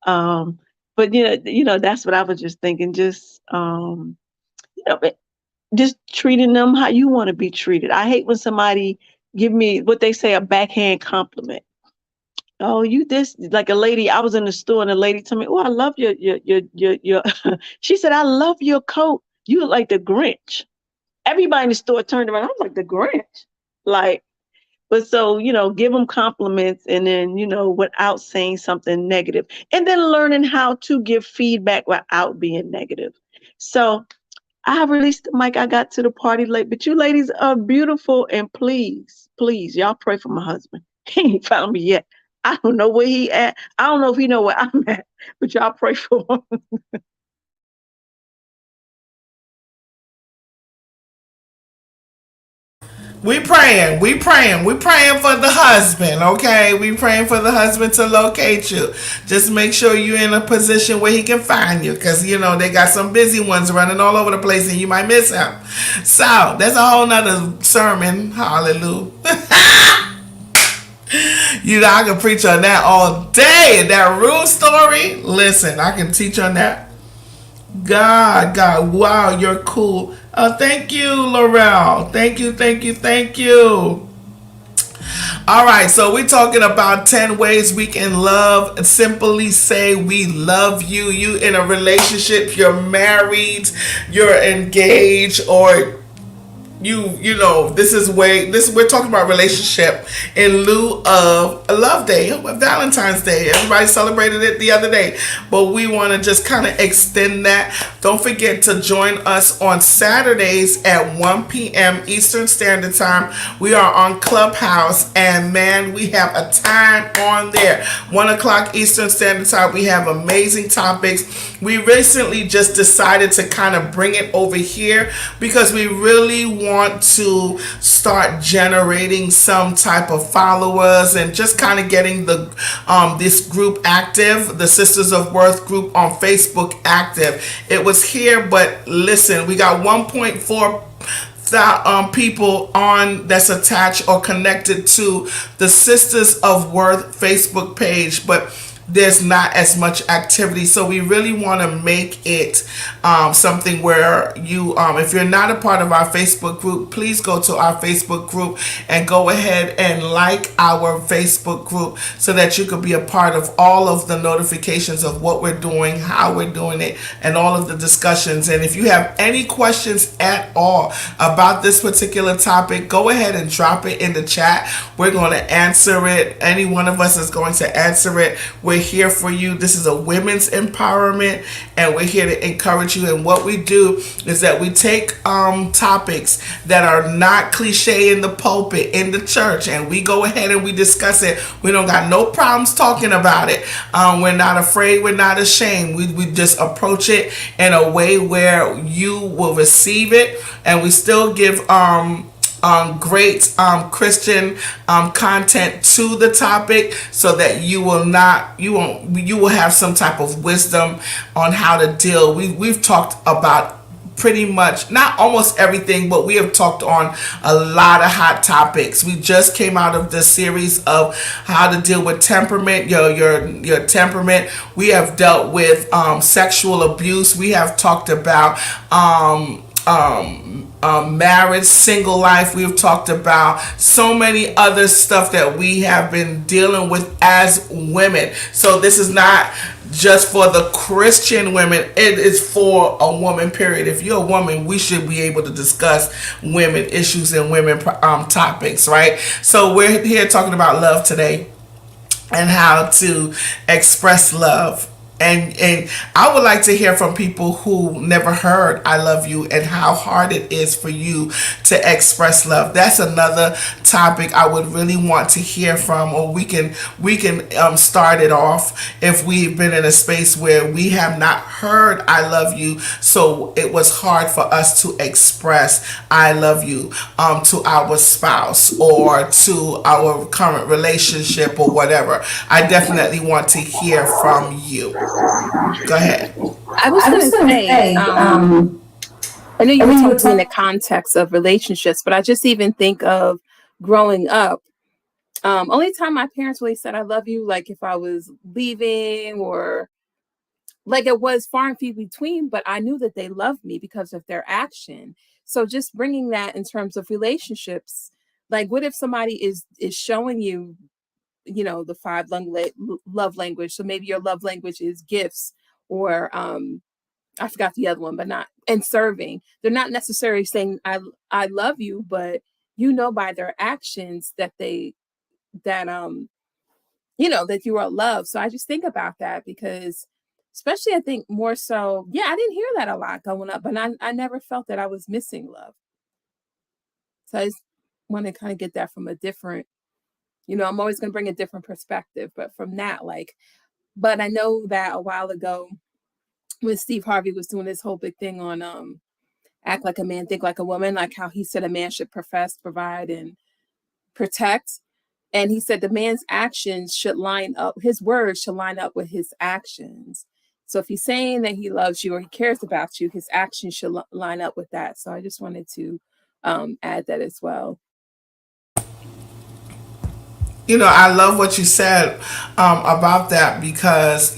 But that's what I was just thinking. Just just treating them how you want to be treated. I hate when somebody give me what they say a backhand compliment. Oh, you this like a lady. I was in the store and a lady told me, "Oh, I love your." She said, "I love your coat. You look like the Grinch." Everybody in the store turned around. I was like the Grinch, like. But so give them compliments, and then without saying something negative, and then learning how to give feedback without being negative. So I have released the mic. I got to the party late, but you ladies are beautiful, and please, please, y'all pray for my husband. He ain't found me yet. I don't know where he at. I don't know if he know where I'm at, but y'all pray for him. We praying for the husband, okay? We praying for the husband to locate you. Just make sure you're in a position where he can find you, because they got some busy ones running all over the place and you might miss him. So that's a whole nother sermon. Hallelujah. I can preach on that all day. That Ruth story, listen, I can teach on that. God, wow, you're cool. Thank you, Laurel. Thank you. All right, so we're talking about 10 ways we can love. Simply say we love you. You in a relationship, you're married, you're engaged, or we're talking about relationship in lieu of a love day, Valentine's Day. Everybody celebrated it the other day, but we want to just kind of extend that. Don't forget to join us on Saturdays at 1 p.m. Eastern Standard Time. We are on Clubhouse, and man, we have a time on there. 1 o'clock Eastern Standard Time. We have amazing topics. We recently just decided to kind of bring it over here because we really want to start generating some type of followers and just kind of getting the this group active, the Sisters of Worth group on Facebook active. It was here, but listen, we got 1.4 people on that's attached or connected to the Sisters of Worth Facebook page, but there's not as much activity. So we really want to make it something where you, if you're not a part of our Facebook group, please go to our Facebook group and go ahead and like our Facebook group so that you can be a part of all of the notifications of what we're doing, how we're doing it, and all of the discussions. And if you have any questions at all about this particular topic, go ahead and drop it in the chat. We're going to answer it. Any one of us is going to answer it. We're here for you. This is a women's empowerment, and we're here to encourage you. And what we do is that we take topics that are not cliche in the pulpit, in the church, and we go ahead and we discuss it. We don't got no problems talking about it. We're not afraid. We're not ashamed. We just approach it in a way where you will receive it, and we still give great Christian content to the topic, so that you will have some type of wisdom on how to deal. We've talked about pretty much, not almost everything, but we have talked on a lot of hot topics. We just came out of the series of how to deal with temperament, your temperament. We have dealt with sexual abuse. We have talked about marriage, single life. We've talked about so many other stuff that we have been dealing with as women. So this is not just for the Christian women, it is for a woman, period. If you're a woman, we should be able to discuss women issues and women topics, right? So we're here talking about love today and how to express love. And I would like to hear from people who never heard "I love you" and how hard it is for you to express love. That's another topic I would really want to hear from, or we can start it off if we've been in a space where we have not heard "I love you," so it was hard for us to express "I love you" to our spouse or to our current relationship or whatever. I definitely want to hear from you. Go ahead. I was going to say, I know you were talking in the context of relationships, but I just even think of growing up. Only time my parents really said "I love you," like if I was leaving, or like it was far and few between, but I knew that they loved me because of their action. So just bringing that in terms of relationships, like what if somebody is showing you the love language. So maybe your love language is gifts, or I forgot the other one, but not and serving. They're not necessarily saying I love you, but by their actions that that that you are loved. So I just think about that, because especially I think more so, yeah, I didn't hear that a lot growing up, but I never felt that I was missing love. So I just want to kind of get that from a different, I'm always going to bring a different perspective, but from that, like, but I know that a while ago when Steve Harvey was doing this whole big thing on act like a man, think like a woman, like how he said a man should profess, provide, and protect. And he said the man's actions should line up, his words should line up with his actions. So if he's saying that he loves you or he cares about you, his actions should line up with that. So I just wanted to add that as well. I love what you said about that, because,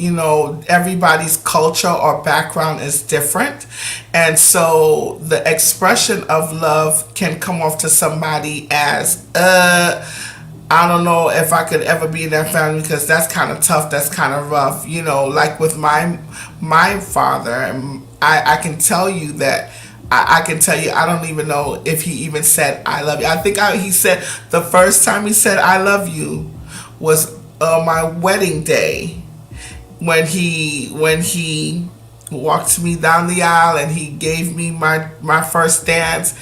everybody's culture or background is different. And so the expression of love can come off to somebody as, I don't know if I could ever be in that family, because that's kind of tough. That's kind of rough. Like with my father, I can tell you that I can tell you, I don't even know if he even said I love you. I think he said the first time he said I love you was my wedding day, when he walked me down the aisle and he gave me my first dance.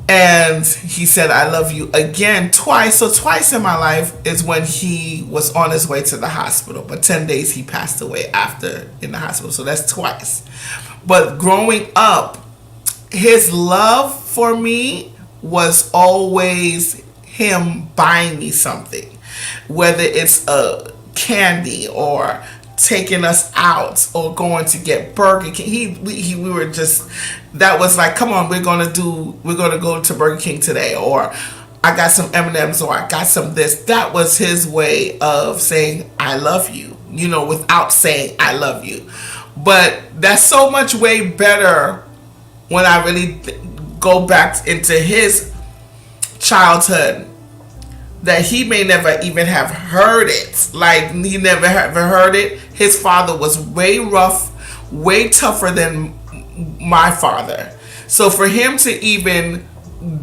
And he said, I love you again twice. So twice in my life is when he was on his way to the hospital. But 10 days he passed away after in the hospital. So that's twice. But growing up, his love for me was always him buying me something. Whether it's a candy or taking us out or going to get Burger King. We were just, that was like, come on, we're gonna go to Burger King today, or I got some M&Ms, or I got some this. That was his way of saying I love you, without saying I love you. But that's so much way better when I really go back into his childhood, that he may never even have heard it. Like, he never ever heard it. His father was way rough, way tougher than my father. So for him to even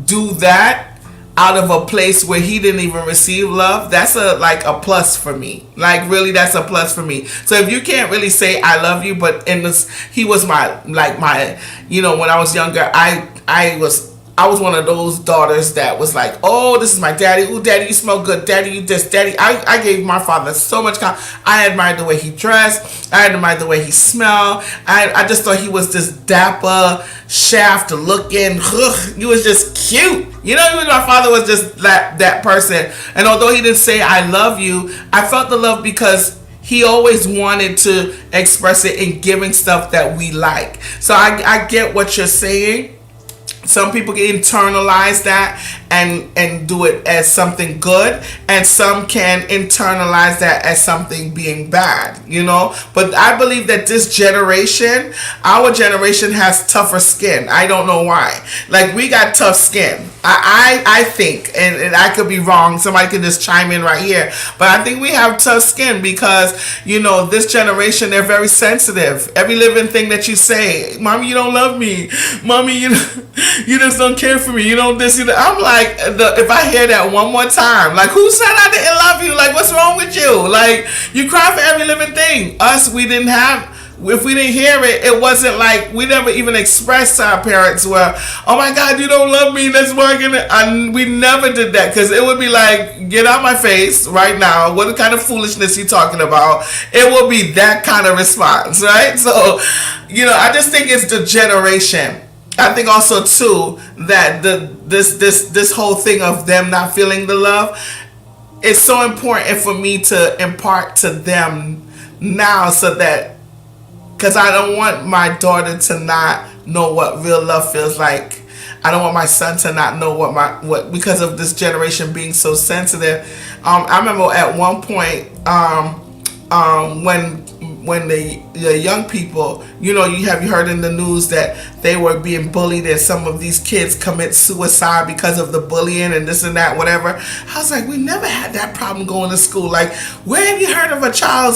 do that out of a place where he didn't even receive love, that's a plus for me. Like, really, that's a plus for me. So if you can't really say I love you, but he was my, when I was younger, I was one of those daughters that was like, oh, this is my daddy. Oh, daddy, you smell good. Daddy, you this. Daddy, I gave my father so much I admired the way he dressed. I admired the way he smelled. I just thought he was this dapper, shaft looking. He was just cute. My father was just that person. And although he didn't say I love you, I felt the love because he always wanted to express it in giving stuff that we like. So I get what you're saying. Some people can internalize that and do it as something good, and some can internalize that as something being bad, But I believe that this generation, our generation, has tougher skin. I don't know why. Like, we got tough skin. I think, and I could be wrong. Somebody could just chime in right here. But I think we have tough skin because, this generation, they're very sensitive. Every living thing that you say, Mommy, you don't love me. Mommy, you just don't care for me. This, I'm like, if I hear that one more time, like, who said I didn't love you? Like, what's wrong with you? Like, you cry for every living thing. Us, we didn't have, if we didn't hear it, it wasn't like, we never even expressed to our parents, well, oh my God, you don't love me, that's why we never did that, because it would be like, get out my face right now, what kind of foolishness you talking about? It will be that kind of response, right? So, I just think it's the generation. I think also too that this whole thing of them not feeling the love is so important for me to impart to them now, so that, because I don't want my daughter to not know what real love feels like. I don't want my son to not know what because of this generation being so sensitive. I remember at one point when when the young people, you heard in the news that they were being bullied and some of these kids commit suicide because of the bullying and this and that, whatever. I was like, we never had that problem going to school. Like, where have you heard of a child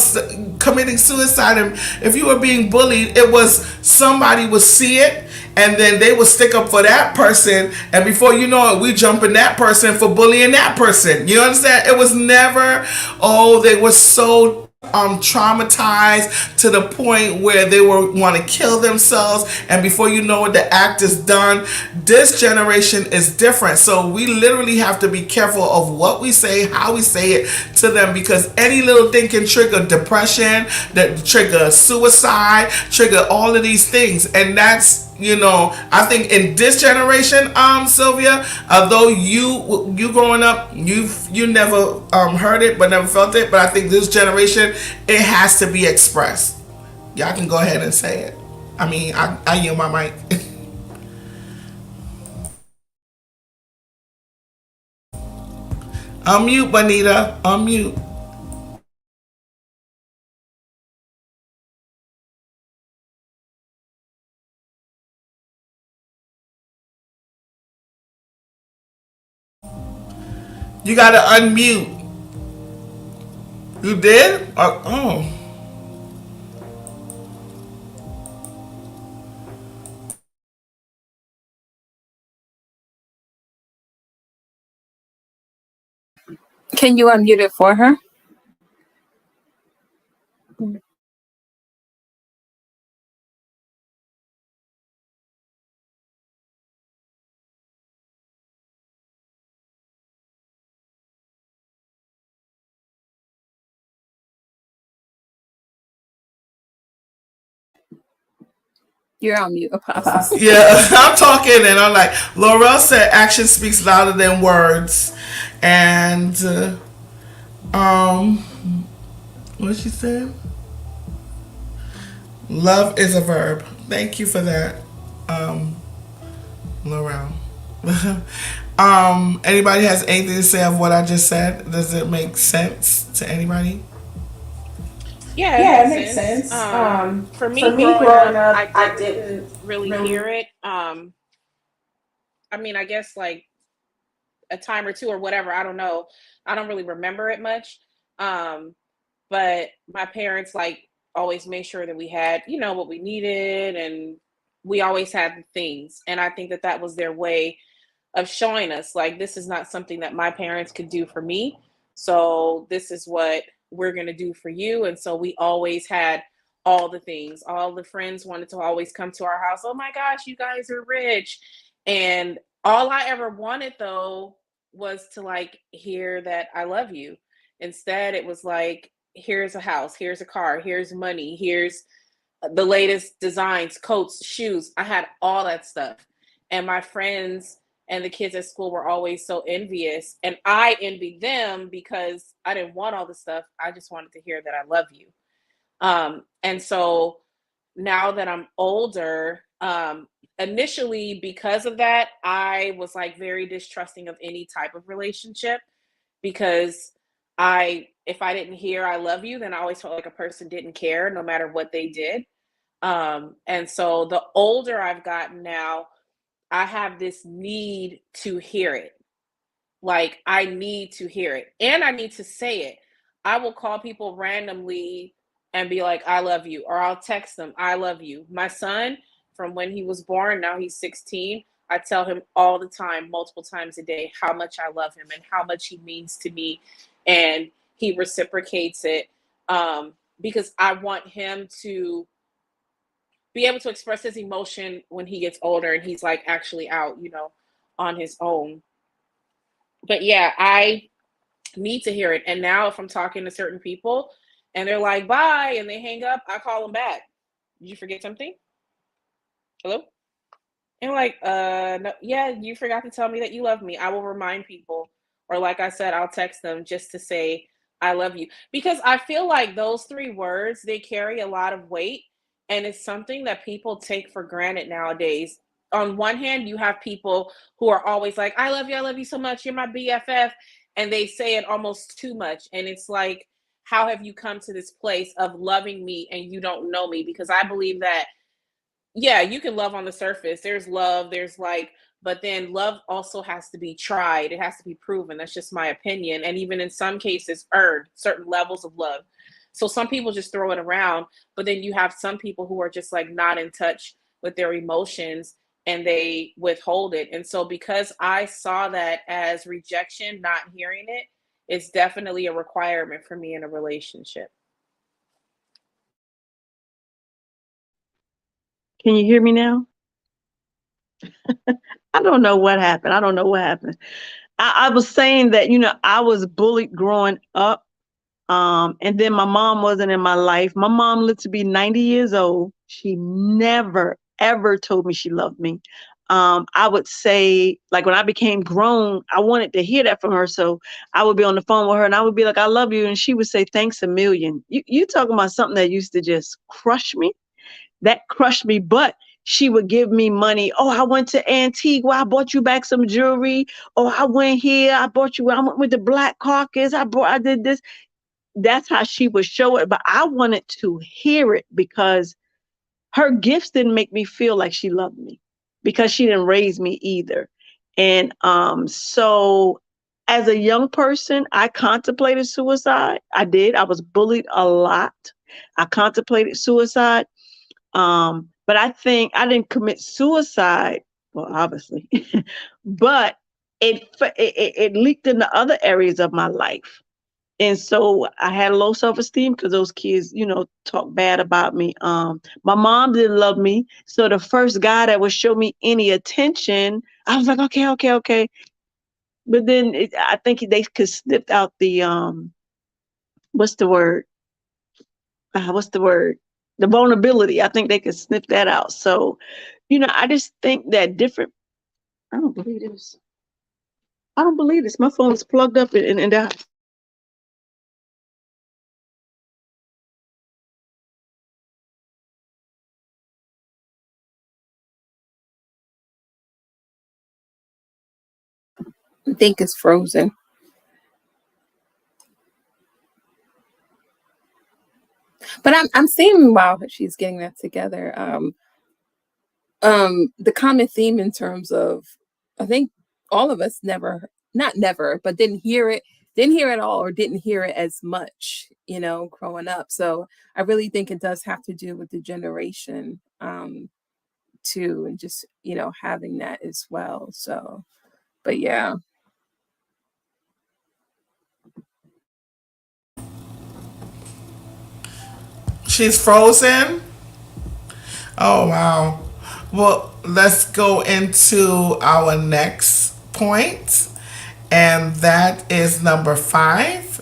committing suicide? And if you were being bullied, it was somebody would see it and then they would stick up for that person, and before you know it, we jumping that person for bullying that person. You understand? It was never, they were so traumatized to the point where they want to kill themselves, and before you know it, the act is done. This generation is different, so we literally have to be careful of what we say, how we say it to them, because any little thing can trigger depression, that trigger suicide, trigger all of these things. And that's, I think in this generation, Sylvia, although you growing up, you never heard it but never felt it, but I think this generation, it has to be expressed. Y'all can go ahead and say it. I mean, I yield my mic. Unmute, Bonita. Unmute. You gotta unmute. You did? Oh. Can you unmute it for her? You're on mute, Apostle. Yeah, I'm talking and I'm like, Laurel said action speaks louder than words. And, what she said? Love is a verb. Thank you for that, Laurel. Anybody has anything to say of what I just said? Does it make sense to anybody? Yeah, it makes sense. For me growing up, I didn't really hear it. I mean, I guess like a time or two or whatever. I don't know. I don't really remember it much. But my parents like always made sure that we had, what we needed, and we always had the things. And I think that was their way of showing us like this is not something that my parents could do for me. So this is what we're going to do for you. And so we always had all the things. All the friends wanted to always come to our house. Oh my gosh, you guys are rich. And all I ever wanted though was to like hear that I love you. Instead, it was like, here's a house, here's a car, here's money, here's the latest designs, coats, shoes. I had all that stuff. And my friends and the kids at school were always so envious. And I envied them because I didn't want all the stuff. I just wanted to hear that I love you. And so now that I'm older, initially because of that, I was like very distrusting of any type of relationship, because if I didn't hear I love you, then I always felt like a person didn't care no matter what they did. And so the older I've gotten now, I have this need to hear it. Like I need to hear it and I need to say it. I will call people randomly and be like, I love you, or I'll text them, I love you. My son, from when he was born, now he's 16, I tell him all the time, multiple times a day, how much I love him and how much he means to me. And he reciprocates it, because I want him to be able to express his emotion when he gets older and he's like actually out, on his own. But yeah, I need to hear it. And now if I'm talking to certain people and they're like, bye, and they hang up, I call them back. Did you forget something? Hello? And I'm like, no, yeah, you forgot to tell me that you love me. I will remind people. Or like I said, I'll text them just to say, I love you. Because I feel like those 3 words, they carry a lot of weight. And it's something that people take for granted nowadays. On one hand, you have people who are always like, I love you so much, you're my BFF. And they say it almost too much. And it's like, how have you come to this place of loving me and you don't know me? Because I believe that, yeah, you can love on the surface. There's love, there's like, but then love also has to be tried. It has to be proven. That's just my opinion. And even in some cases, earned certain levels of love. So some people just throw it around, but then you have some people who are just like not in touch with their emotions and they withhold it. And so because I saw that as rejection, not hearing it, it's definitely a requirement for me in a relationship. Can you hear me now? I don't know what happened. I don't know what happened. I was saying that, I was bullied growing up. And then my mom wasn't in my life. My mom lived to be 90 years old. She never, ever told me she loved me. I would say, like, when I became grown, I wanted to hear that from her. So I would be on the phone with her and I would be like, I love you. And she would say, thanks a million. You talking about something that used to just crush me? That crushed me. But she would give me money. Oh, I went to Antigua. I bought you back some jewelry. Oh, I went here. I went with the Black Caucus. I did this. That's how she would show it. But I wanted to hear it because her gifts didn't make me feel like she loved me, because she didn't raise me either. And so as a young person, I contemplated suicide. I did. I was bullied a lot. I contemplated suicide. But I think I didn't commit suicide. Well, obviously, but it leaked into other areas of my life. And so I had low self-esteem because those kids, talk bad about me. My mom didn't love me. So the first guy that would show me any attention, I was like, okay, okay, okay. But then I think they could sniff out the, what's the word? What's the word? The vulnerability. I think they could sniff that out. So, I just think that I don't believe this. I don't believe this. My phone is plugged up and out. I think it's frozen. But I'm seeing while she's getting that together, the common theme in terms of, I think all of us never, not never, but didn't hear it all, or didn't hear it as much, growing up. So I really think it does have to do with the generation, too, and just, having that as well. So, but yeah. She's frozen. Oh wow. Well, let's go into our next point, and that is number 5.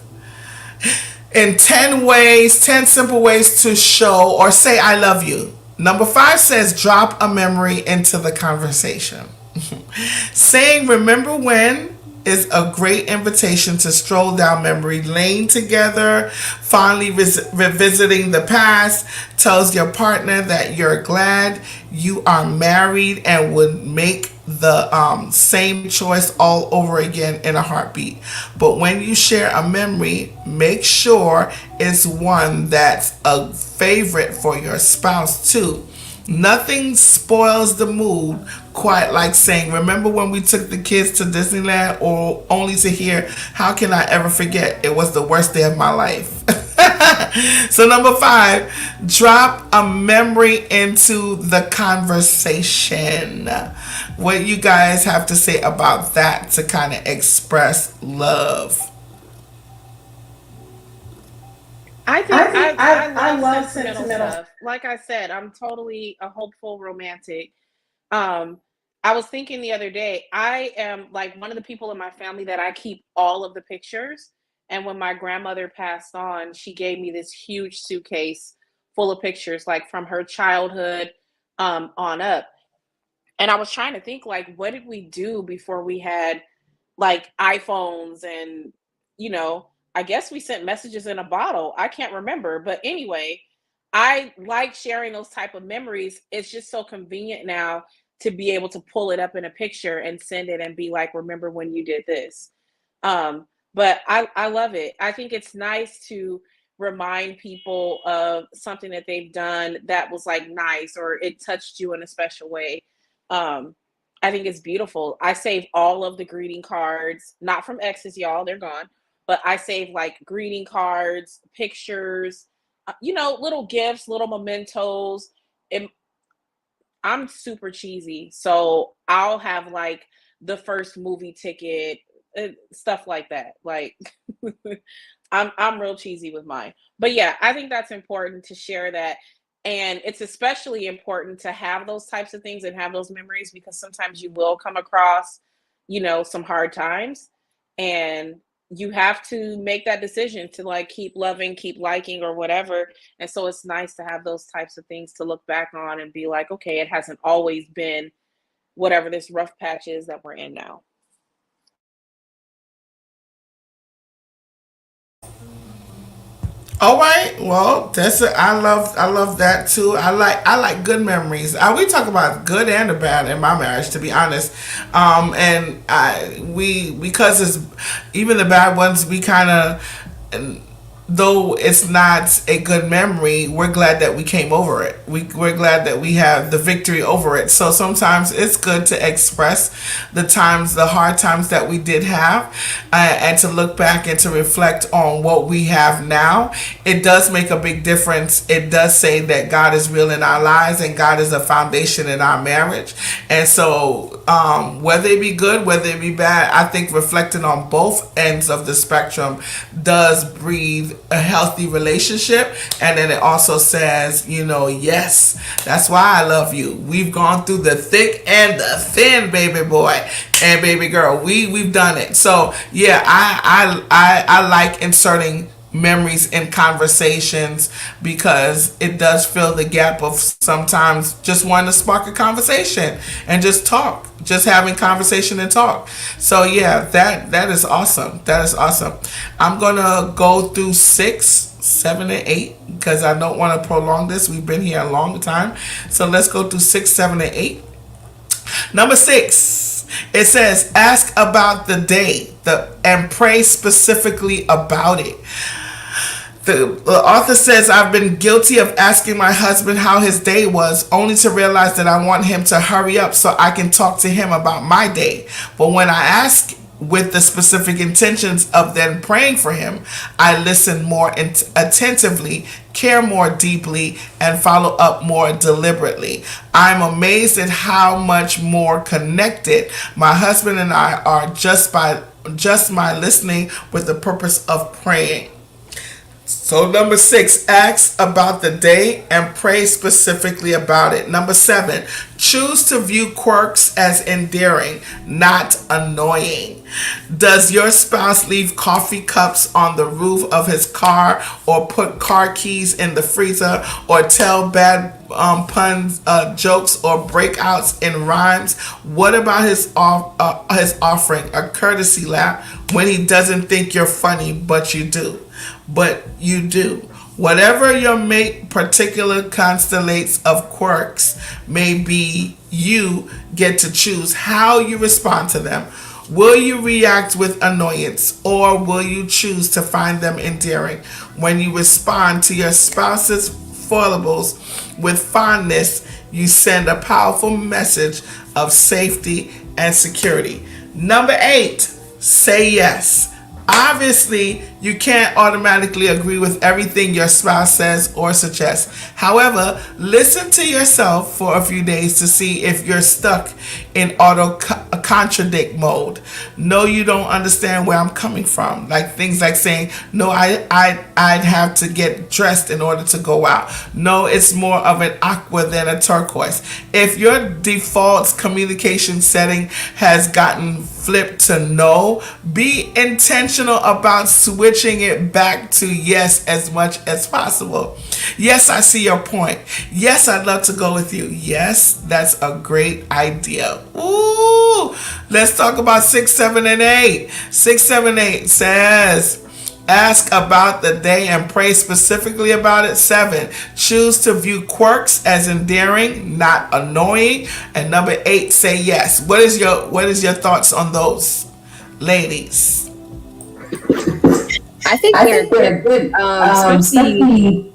In 10 ways, 10 simple ways to show or say I love you. Number 5 says drop a memory into the conversation. Saying remember when is a great invitation to stroll down memory lane together, fondly revisiting the past. Tells your partner that you're glad you are married and would make the same choice all over again in a heartbeat. But when you share a memory, make sure it's one that's a favorite for your spouse too. Nothing spoils the mood quite like saying, remember when we took the kids to Disneyland, or only to hear, how can I ever forget? It was the worst day of my life. So number 5, drop a memory into the conversation. What you guys have to say about that to kind of express love? I love sentimental stuff. Like I said, I'm totally a hopeful romantic. Um, I was thinking the other day, I am like one of the people in my family that I keep all of the pictures. And when my grandmother passed on, she gave me this huge suitcase full of pictures, like from her childhood on up. And I was trying to think, like, what did we do before we had like iPhones and, you know, I guess we sent messages in a bottle. I can't remember, but anyway, I like sharing those type of memories. It's just so convenient now to be able to pull it up in a picture and send it and be like, remember when you did this. But I love it. I think it's nice to remind people of something that they've done that was like nice or it touched you in a special way. Um, I think it's beautiful. I save all of the greeting cards, not from exes, y'all, they're gone, but I save like greeting cards, pictures, little gifts, little mementos. And I'm super cheesy, so I'll have like the first movie ticket, stuff like that. Like I'm real cheesy with mine. But yeah, I think that's important to share that. And it's especially important to have those types of things and have those memories because sometimes you will come across, some hard times and you have to make that decision to like keep loving, keep liking or whatever. And so it's nice to have those types of things to look back on and be like, okay, it hasn't always been whatever this rough patch is that we're in now. All right. Well, that's it. I love that too. I like good memories. We talk about good and the bad in my marriage, to be honest. And we because it's even the bad ones, we kind of, though it's not a good memory, we're glad that we came over it. We're glad that we have the victory over it. So sometimes it's good to express the hard times that we did have, and to look back and to reflect on what we have now. It does make a big difference. It does say that God is real in our lives and God is a foundation in our marriage. And so, whether it be good, whether it be bad, I think reflecting on both ends of the spectrum does breathe a healthy relationship. And then it also says, yes, that's why I love you. We've gone through the thick and the thin, baby boy and baby girl. We've done it. So yeah, I like inserting memories in conversations because it does fill the gap of sometimes just wanting to spark a conversation and just talk, just having conversation and talk. So yeah, that is awesome. That is awesome. I'm gonna go through 6, 7, and 8 because I don't want to prolong this. We've been here a long time, so let's go through 6, 7, and 8. Number 6, it says, ask about the day and pray specifically about it. The author says, I've been guilty of asking my husband how his day was, only to realize that I want him to hurry up so I can talk to him about my day. But when I ask with the specific intentions of then praying for him, I listen more attentively, care more deeply, and follow up more deliberately. I'm amazed at how much more connected my husband and I are just my listening with the purpose of praying. So number 6, ask about the day and pray specifically about it. Number 7, choose to view quirks as endearing, not annoying. Does your spouse leave coffee cups on the roof of his car, or put car keys in the freezer, or tell bad puns, jokes, or breakouts in rhymes? What about his offering a courtesy laugh when he doesn't think you're funny, but you do? Whatever your mate particular constellates of quirks may be, you get to choose how you respond to them. Will you react with annoyance, or will you choose to find them endearing? When you respond to your spouse's foibles with fondness, you send a powerful message of safety and security. Number 8, say yes. Obviously, you can't automatically agree with everything your spouse says or suggests. However, listen to yourself for a few days to see if you're stuck in contradict mode. No, you don't understand where I'm coming from. Like things like saying, no, I'd have to get dressed in order to go out. No, it's more of an aqua than a turquoise. If your default communication setting has gotten flipped to no, be intentional about switching it back to yes as much as possible. Yes, I see your point. Yes, I'd love to go with you. Yes, that's a great idea. Ooh, let's talk about 6, 7, and 8. 6, 7, 8 says, ask about the day and pray specifically about it. 7, choose to view quirks as endearing, not annoying. And number 8, say yes. What is your thoughts on those, ladies? I think I they're think they're good. good. Especially,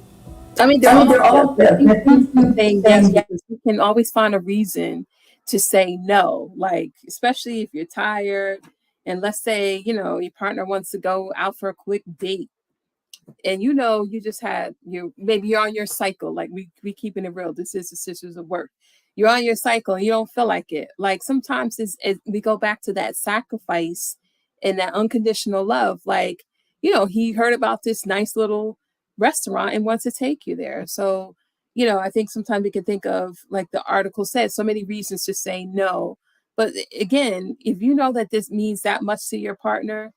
I mean, they're all They're good. all The good. thing The things is you saying yes, saying yes. because you can always find a reason to say no. Like, especially if you're tired, and let's say, your partner wants to go out for a quick date, and you just had maybe you're on your cycle, like we keeping it real, this is the Sisters of Work, you're on your cycle and you don't feel like it. Like sometimes we go back to that sacrifice and that unconditional love. Like, he heard about this nice little restaurant and wants to take you there. So, I think sometimes we can think of, like the article says, so many reasons to say no. But again, if you know that this means that much to your partner,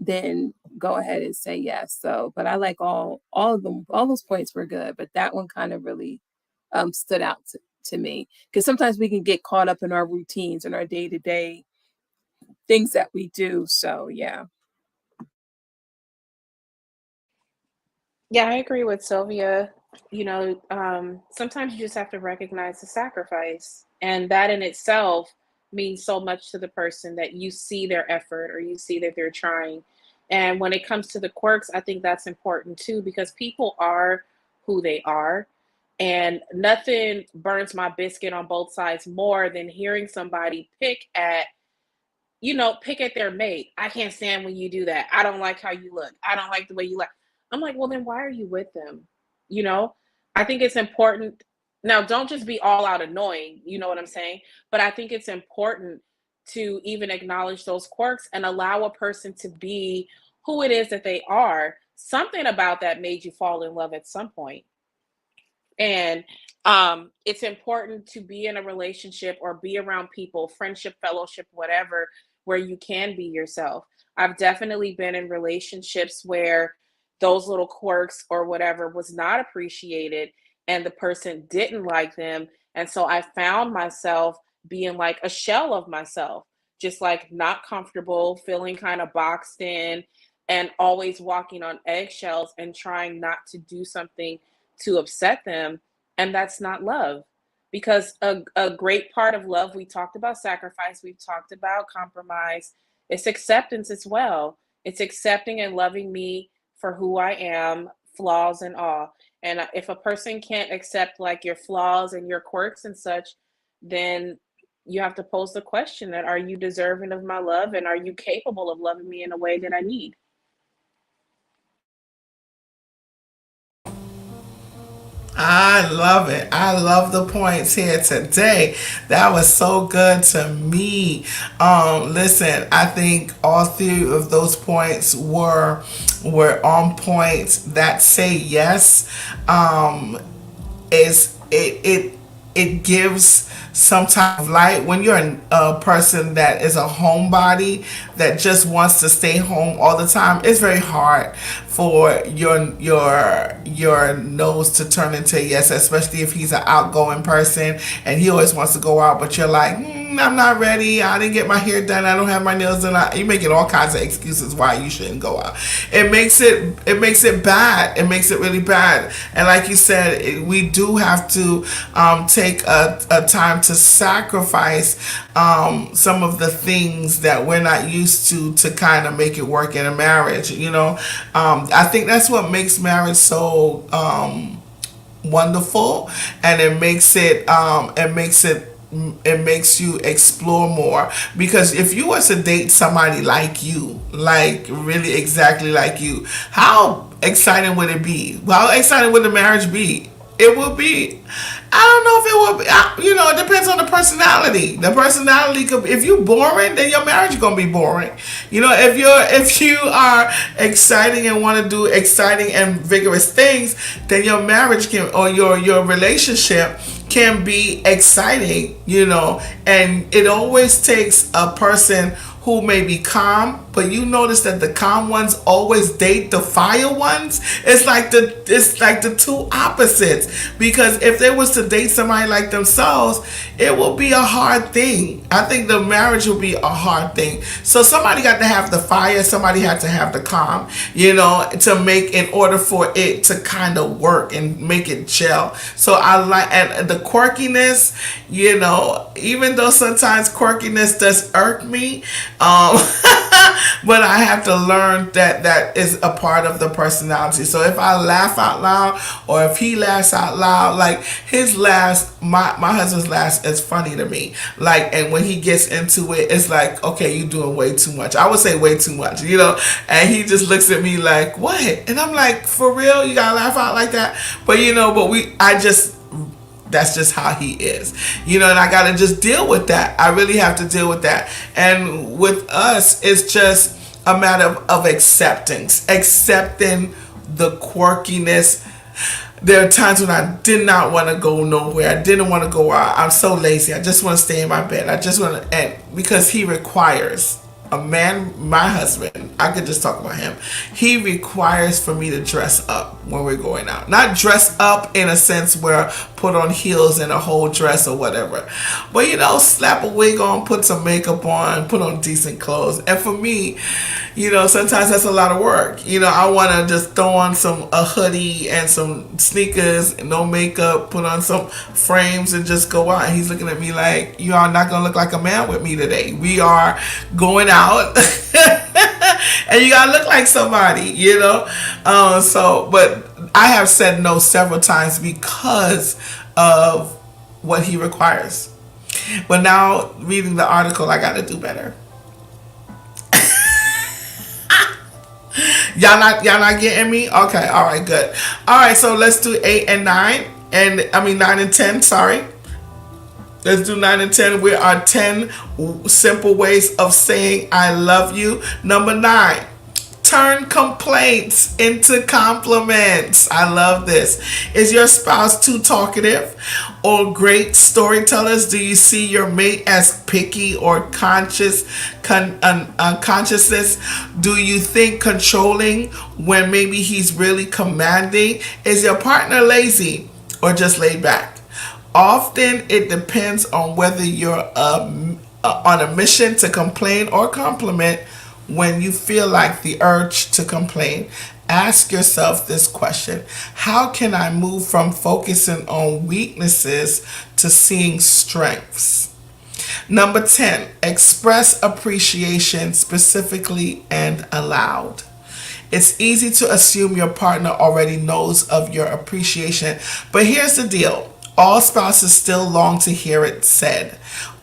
then go ahead and say yes. So, but I like all of them. All those points were good, but that one kind of really stood out to me, because sometimes we can get caught up in our routines and our day to day things that we do. So, yeah. Yeah, I agree with Sylvia. Sometimes you just have to recognize the sacrifice, and that in itself means so much to the person, that you see their effort or you see that they're trying. And when it comes to the quirks, I think that's important too, because people are who they are. And nothing burns my biscuit on both sides more than hearing somebody pick at their mate. I can't stand when you do that. I don't like how you look. I don't like the way you look. I'm like, well, then why are you with them? You know, I think it's important. Now, don't just be all out annoying. You know what I'm saying? But I think it's important to even acknowledge those quirks and allow a person to be who it is that they are. Something about that made you fall in love at some point. And it's important to be in a relationship or be around people, friendship, fellowship, whatever, where you can be yourself. I've definitely been in relationships where those little quirks or whatever was not appreciated and the person didn't like them. And so I found myself being like a shell of myself, just like not comfortable, feeling kind of boxed in, and always walking on eggshells and trying not to do something to upset them. And that's not love. Because a great part of love, we talked about sacrifice, we've talked about compromise, it's acceptance as well. It's accepting and loving me for who I am, flaws and all. And if a person can't accept like your flaws and your quirks and such, then you have to pose the question, that are you deserving of my love, and are you capable of loving me in a way that I need? I love it. I love the points here today. That was so good to me. Listen, I think all three of those points were on point. That say yes. Is it gives some type of light when you're a person that is a homebody that just wants to stay home all the time. It's very hard for your nose to turn into a yes, especially if he's an outgoing person and he always wants to go out, but you're like, I'm not ready, I didn't get my hair done, I don't have my nails done. You're making all kinds of excuses why you shouldn't go out. It makes it bad. It makes it really bad. And like you said, we do have to take a time to sacrifice some of the things that we're not used to kind of make it work in a marriage. I think that's what makes marriage so wonderful, and it makes you explore more. Because if you was to date somebody like you, like really exactly like you, how exciting would it be? How exciting would the marriage be? It will be. I don't know if it will be. It depends on the personality. The personality could. If you boring, then your marriage is gonna be boring. If you are exciting and want to do exciting and vigorous things, then your marriage or your relationship can be exciting. And it always takes a person who may be calm, but you notice that the calm ones always date the fire ones. It's like the two opposites. Because if they was to date somebody like themselves, it will be a hard thing. I think the marriage will be a hard thing. So somebody got to have the fire, somebody had to have the calm, in order for it to kind of work and make it gel. So I like, and the quirkiness, even though sometimes quirkiness does irk me, but I have to learn that that is a part of the personality. So if I laugh out loud or if he laughs out loud, like his laughs, my husband's laughs is funny to me. Like, and when he gets into it, it's like, okay, you doing way too much. I would say way too much, you know? And he just looks at me like, what? And I'm like, for real? You gotta laugh out like that? But you know, that's just how he is, you know, and I got to just deal with that. I really have to deal with that. And with us, it's just a matter of accepting the quirkiness. There are times when I did not want to go nowhere. I didn't want to go out. I'm so lazy. I just want to stay in my bed. I just want to, and because he requires a man, my husband, I could just talk about him. He requires for me to dress up when we're going out. Not dress up in a sense where put on heels and a whole dress or whatever. But you know, slap a wig on, put some makeup on, put on decent clothes. And for me, you know, sometimes that's a lot of work. You know, I want to just throw on a hoodie and some sneakers, no makeup, put on some frames and just go out. And he's looking at me like, you are not going to look like a man with me today. We are going out and you got to look like somebody, you know? But I have said no several times because of what he requires. But now reading the article, I got to do better. Y'all not getting me? Okay, all right, good. All right, so let's do 8 and 9. 9 and 10, sorry. Let's do 9 and 10. We are 10 simple ways of saying I love you. Number 9. Turn complaints into compliments. I love this. Is your spouse too talkative or great storytellers? Do you see your mate as picky or unconsciousness? Do you think controlling when maybe he's really commanding? Is your partner lazy or just laid back? Often it depends on whether you're on a mission to complain or compliment. When you feel like the urge to complain, ask yourself this question: how can I move from focusing on weaknesses to seeing strengths? Number 10, express appreciation specifically and aloud. It's easy to assume your partner already knows of your appreciation, but here's the deal. All spouses still long to hear it said,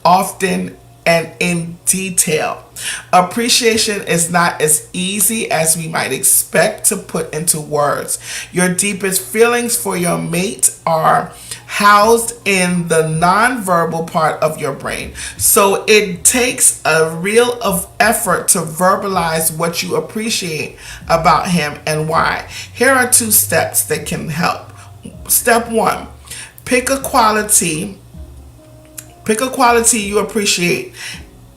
often and in detail. Appreciation is not as easy as we might expect to put into words. Your deepest feelings for your mate are housed in the nonverbal part of your brain. So it takes a real of effort to verbalize what you appreciate about him and why. Here are 2 steps that can help. Step 1, pick a quality you appreciate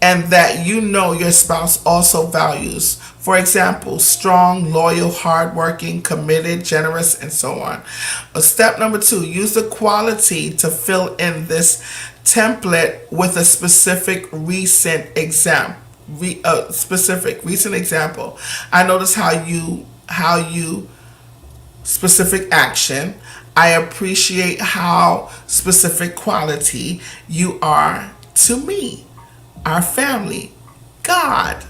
and that you know your spouse also values. For example, strong, loyal, hardworking, committed, generous, and so on. Step number 2, use the quality to fill in this template with a specific recent example. I notice how you specific action. I appreciate how specific quality you are to me, our family, God.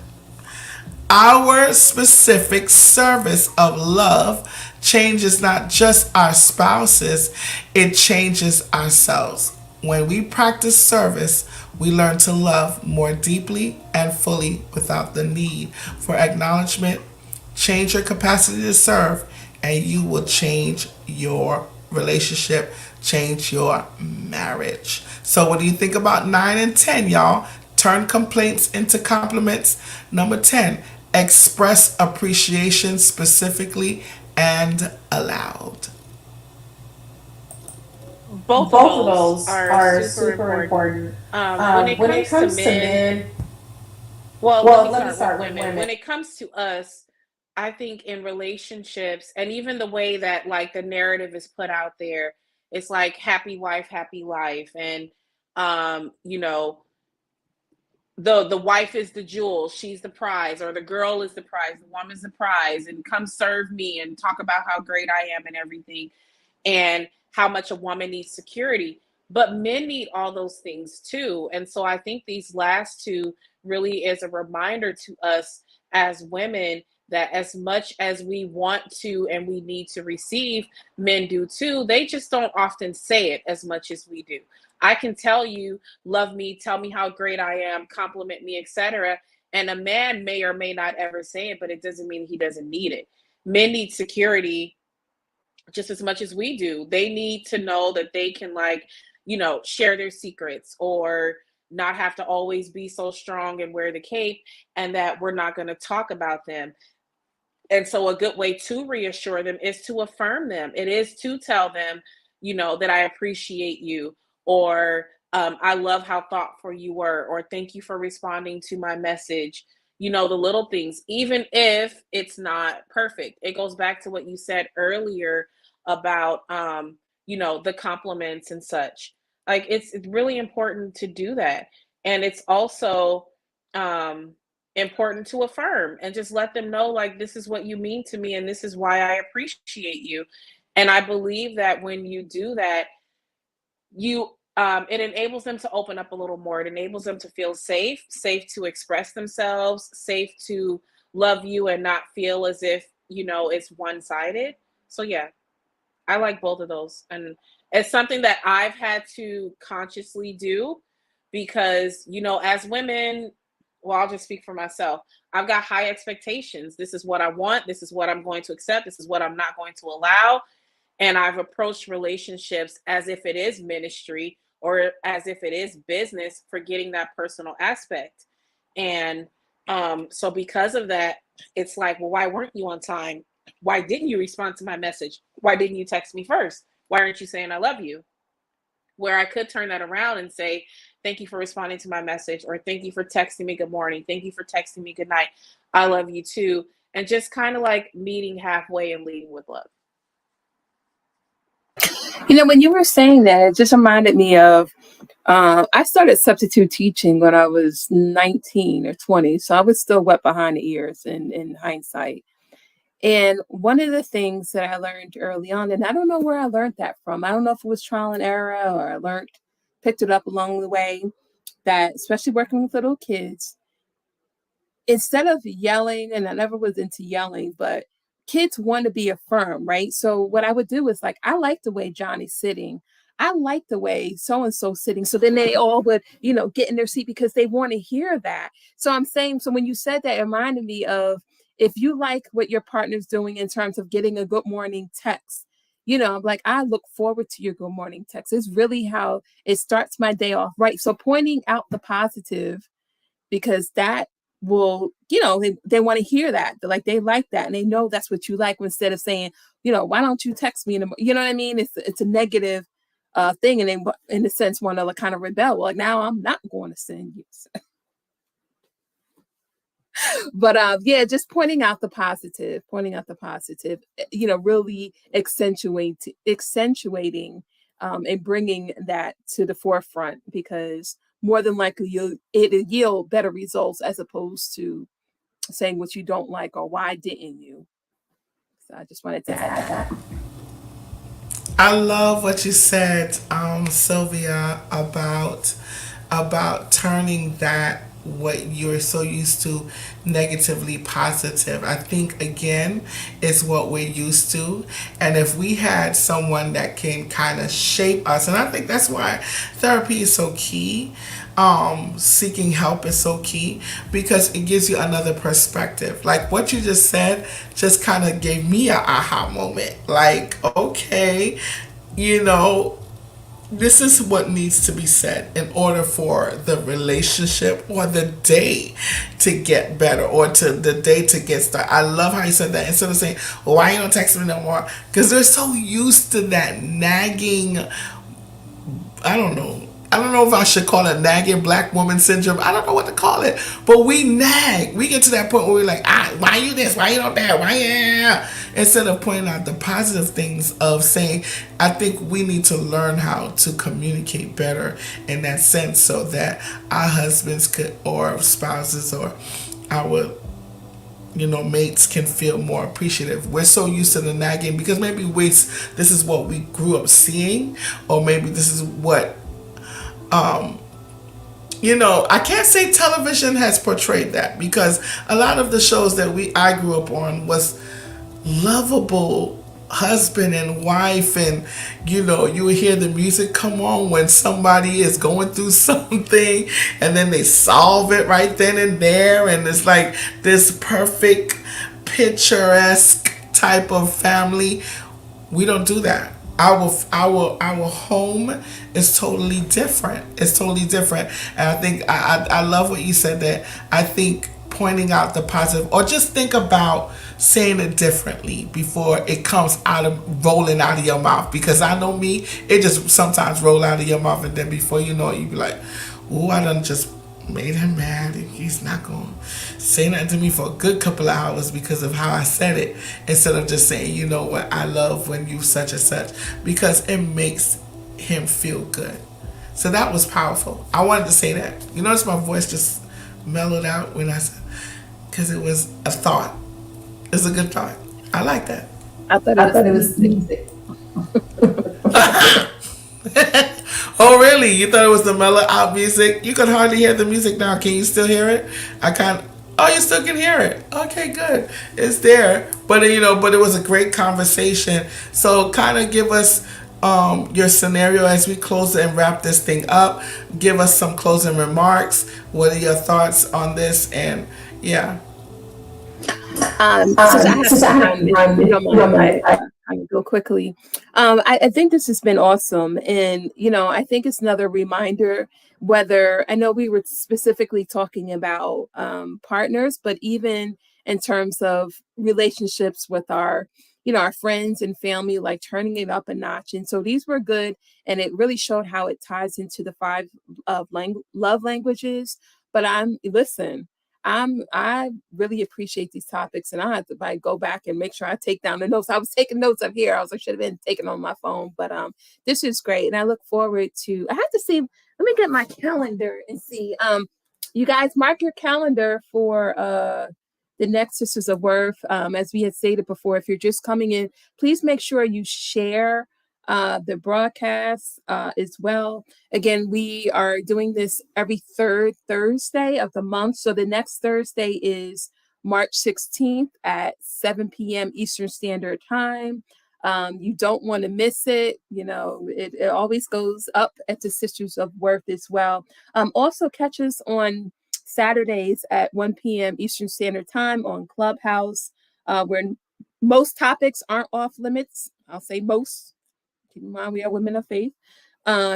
Our specific service of love changes not just our spouses, it changes ourselves. When we practice service, we learn to love more deeply and fully without the need for acknowledgement. Change your capacity to serve, and you will change your relationship, change your marriage. So what do you think about 9 and 10, y'all? Turn complaints into compliments. Number 10, express appreciation specifically and aloud. Both of those are super important. When it comes to men, well, let me start with women. When it comes to us, I think in relationships and even the way that like the narrative is put out there, it's like happy wife, happy life. And you know, the wife is the jewel, she's the prize, or the girl is the prize, the woman's the prize, and come serve me and talk about how great I am and everything, and how much a woman needs security. But men need all those things too. And so I think these last two really is a reminder to us as women that as much as we want to and we need to receive, men do too. They just don't often say it as much as we do. I can tell you, love me, tell me how great I am, compliment me, etc. And a man may or may not ever say it, but it doesn't mean he doesn't need it. Men need security just as much as we do. They need to know that they can, like, share their secrets, or not have to always be so strong and wear the cape, and that we're not going to talk about them. And so a good way to reassure them is to affirm them. It is to tell them, that I appreciate you, or I love how thoughtful you were, or thank you for responding to my message. The little things, even if it's not perfect. It goes back to what you said earlier about, the compliments and such. Like, it's really important to do that. And it's also, important to affirm and just let them know, like, this is what you mean to me and this is why I appreciate you. And I believe that when you do that, you it enables them to open up a little more. It enables them to feel safe to express themselves, safe to love you and not feel as if, it's one-sided. So yeah, I like both of those. And it's something that I've had to consciously do because, as women, well, I'll just speak for myself. I've got high expectations. This is what I want. This is what I'm going to accept. This is what I'm not going to allow. And I've approached relationships as if it is ministry or as if it is business, forgetting that personal aspect. And so because of that, it's like, well, why weren't you on time? Why didn't you respond to my message? Why didn't you text me first? Why aren't you saying I love you? Where I could turn that around and say, thank you for responding to my message, or thank you for texting me good morning. Thank you for texting me good night. I love you too. And just kind of like meeting halfway and leading with love. When you were saying that, it just reminded me of I started substitute teaching when I was 19 or 20. So I was still wet behind the ears in hindsight. And one of the things that I learned early on, and I don't know where I learned that from. I don't know if it was trial and error or picked it up along the way, that especially working with little kids, instead of yelling, and I never was into yelling, but kids want to be affirmed, right? So what I would do is like, I like the way Johnny's sitting. I like the way so-and-so sitting. So then they all would, get in their seat because they want to hear that. So I'm saying, so when you said that, it reminded me of, if you like what your partner's doing in terms of getting a good morning text, like, I look forward to your good morning text. It's really how it starts my day off, right? So pointing out the positive, because that will, they want to hear that. They like that. And they know that's what you like, instead of saying, why don't you text me? You know what I mean? It's a negative thing. And they, in a sense, want to kind of rebel. Like, now I'm not going to send you. But yeah, just pointing out the positive, really accentuating and bringing that to the forefront, because more than likely it'll yield better results, as opposed to saying what you don't like or why didn't you. So I just wanted to add that. I love what you said, Sylvia, about turning that, what you're so used to, negatively positive. I think, again, it's what we're used to. And if we had someone that can kind of shape us, and I think that's why therapy is so key, seeking help is so key, because it gives you another perspective. Like what you just said just kind of gave me an aha moment. Like, okay, this is what needs to be said in order for the relationship or the day to get better, or to the day to get started. I love how you said that, instead of saying, well, why you don't text me no more? Because they're so used to that nagging, I don't know if I should call it nagging black woman syndrome. I don't know what to call it. But we nag. We get to that point where we're like, why you this? Why you don't that? Why yeah? Instead of pointing out the positive things of saying, I think we need to learn how to communicate better in that sense, so that our husbands could, or spouses, or our mates can feel more appreciative. We're so used to the nagging because maybe this is what we grew up seeing, or maybe this is what I can't say television has portrayed that, because a lot of the shows that I grew up on was lovable husband and wife, and you would hear the music come on when somebody is going through something, and then they solve it right then and there, and it's like this perfect picturesque type of family. We don't do that. Our home is totally different. It's totally different. And I think I love what you said, that I think pointing out the positive, or just think about saying it differently before it comes rolling out of your mouth. Because I know me, it just sometimes roll out of your mouth, and then before you know it, you be like, "Oh, I done just made him mad. He's not going to say nothing to me for a good couple of hours because of how I said it," instead of just saying, "You know what, I love when you such and such," because it makes him feel good. So that was powerful. I wanted to say that. You notice my voice just mellowed out when I said, because it was a thought. It's a good thought. I like that. I thought it was music. Oh, really? You thought it was the mellow out music? You could hardly hear the music now. Can you still hear it? Oh, you still can hear it. Okay, good. It's there. But it was a great conversation. So kind of give us your scenario as we close and wrap this thing up. Give us some closing remarks. What are your thoughts on this? And yeah. Since I have to run, if you don't mind, I go quickly. I think this has been awesome. And, I think it's another reminder, whether I know we were specifically talking about partners, but even in terms of relationships with our friends and family, like turning it up a notch. And so these were good. And it really showed how it ties into the 5 love languages. But I really appreciate these topics, and I have to go back and make sure I take down the notes. I was taking notes up here. I should have been taking on my phone, but this is great, and I look forward to. I have to see. Let me get my calendar and see. You guys mark your calendar for the next Sisters of Worth. As we had stated before, if you're just coming in, please make sure you share the broadcast as well. Again, we are doing this every third Thursday of the month. So the next Thursday is March 16th at 7 p.m. Eastern Standard Time. You don't want to miss it. It always goes up at the Sisters of Worth as well. Also catch us on Saturdays at 1 p.m. Eastern Standard Time on Clubhouse, where most topics aren't off limits. I'll say most. Keep in mind, we are women of faith.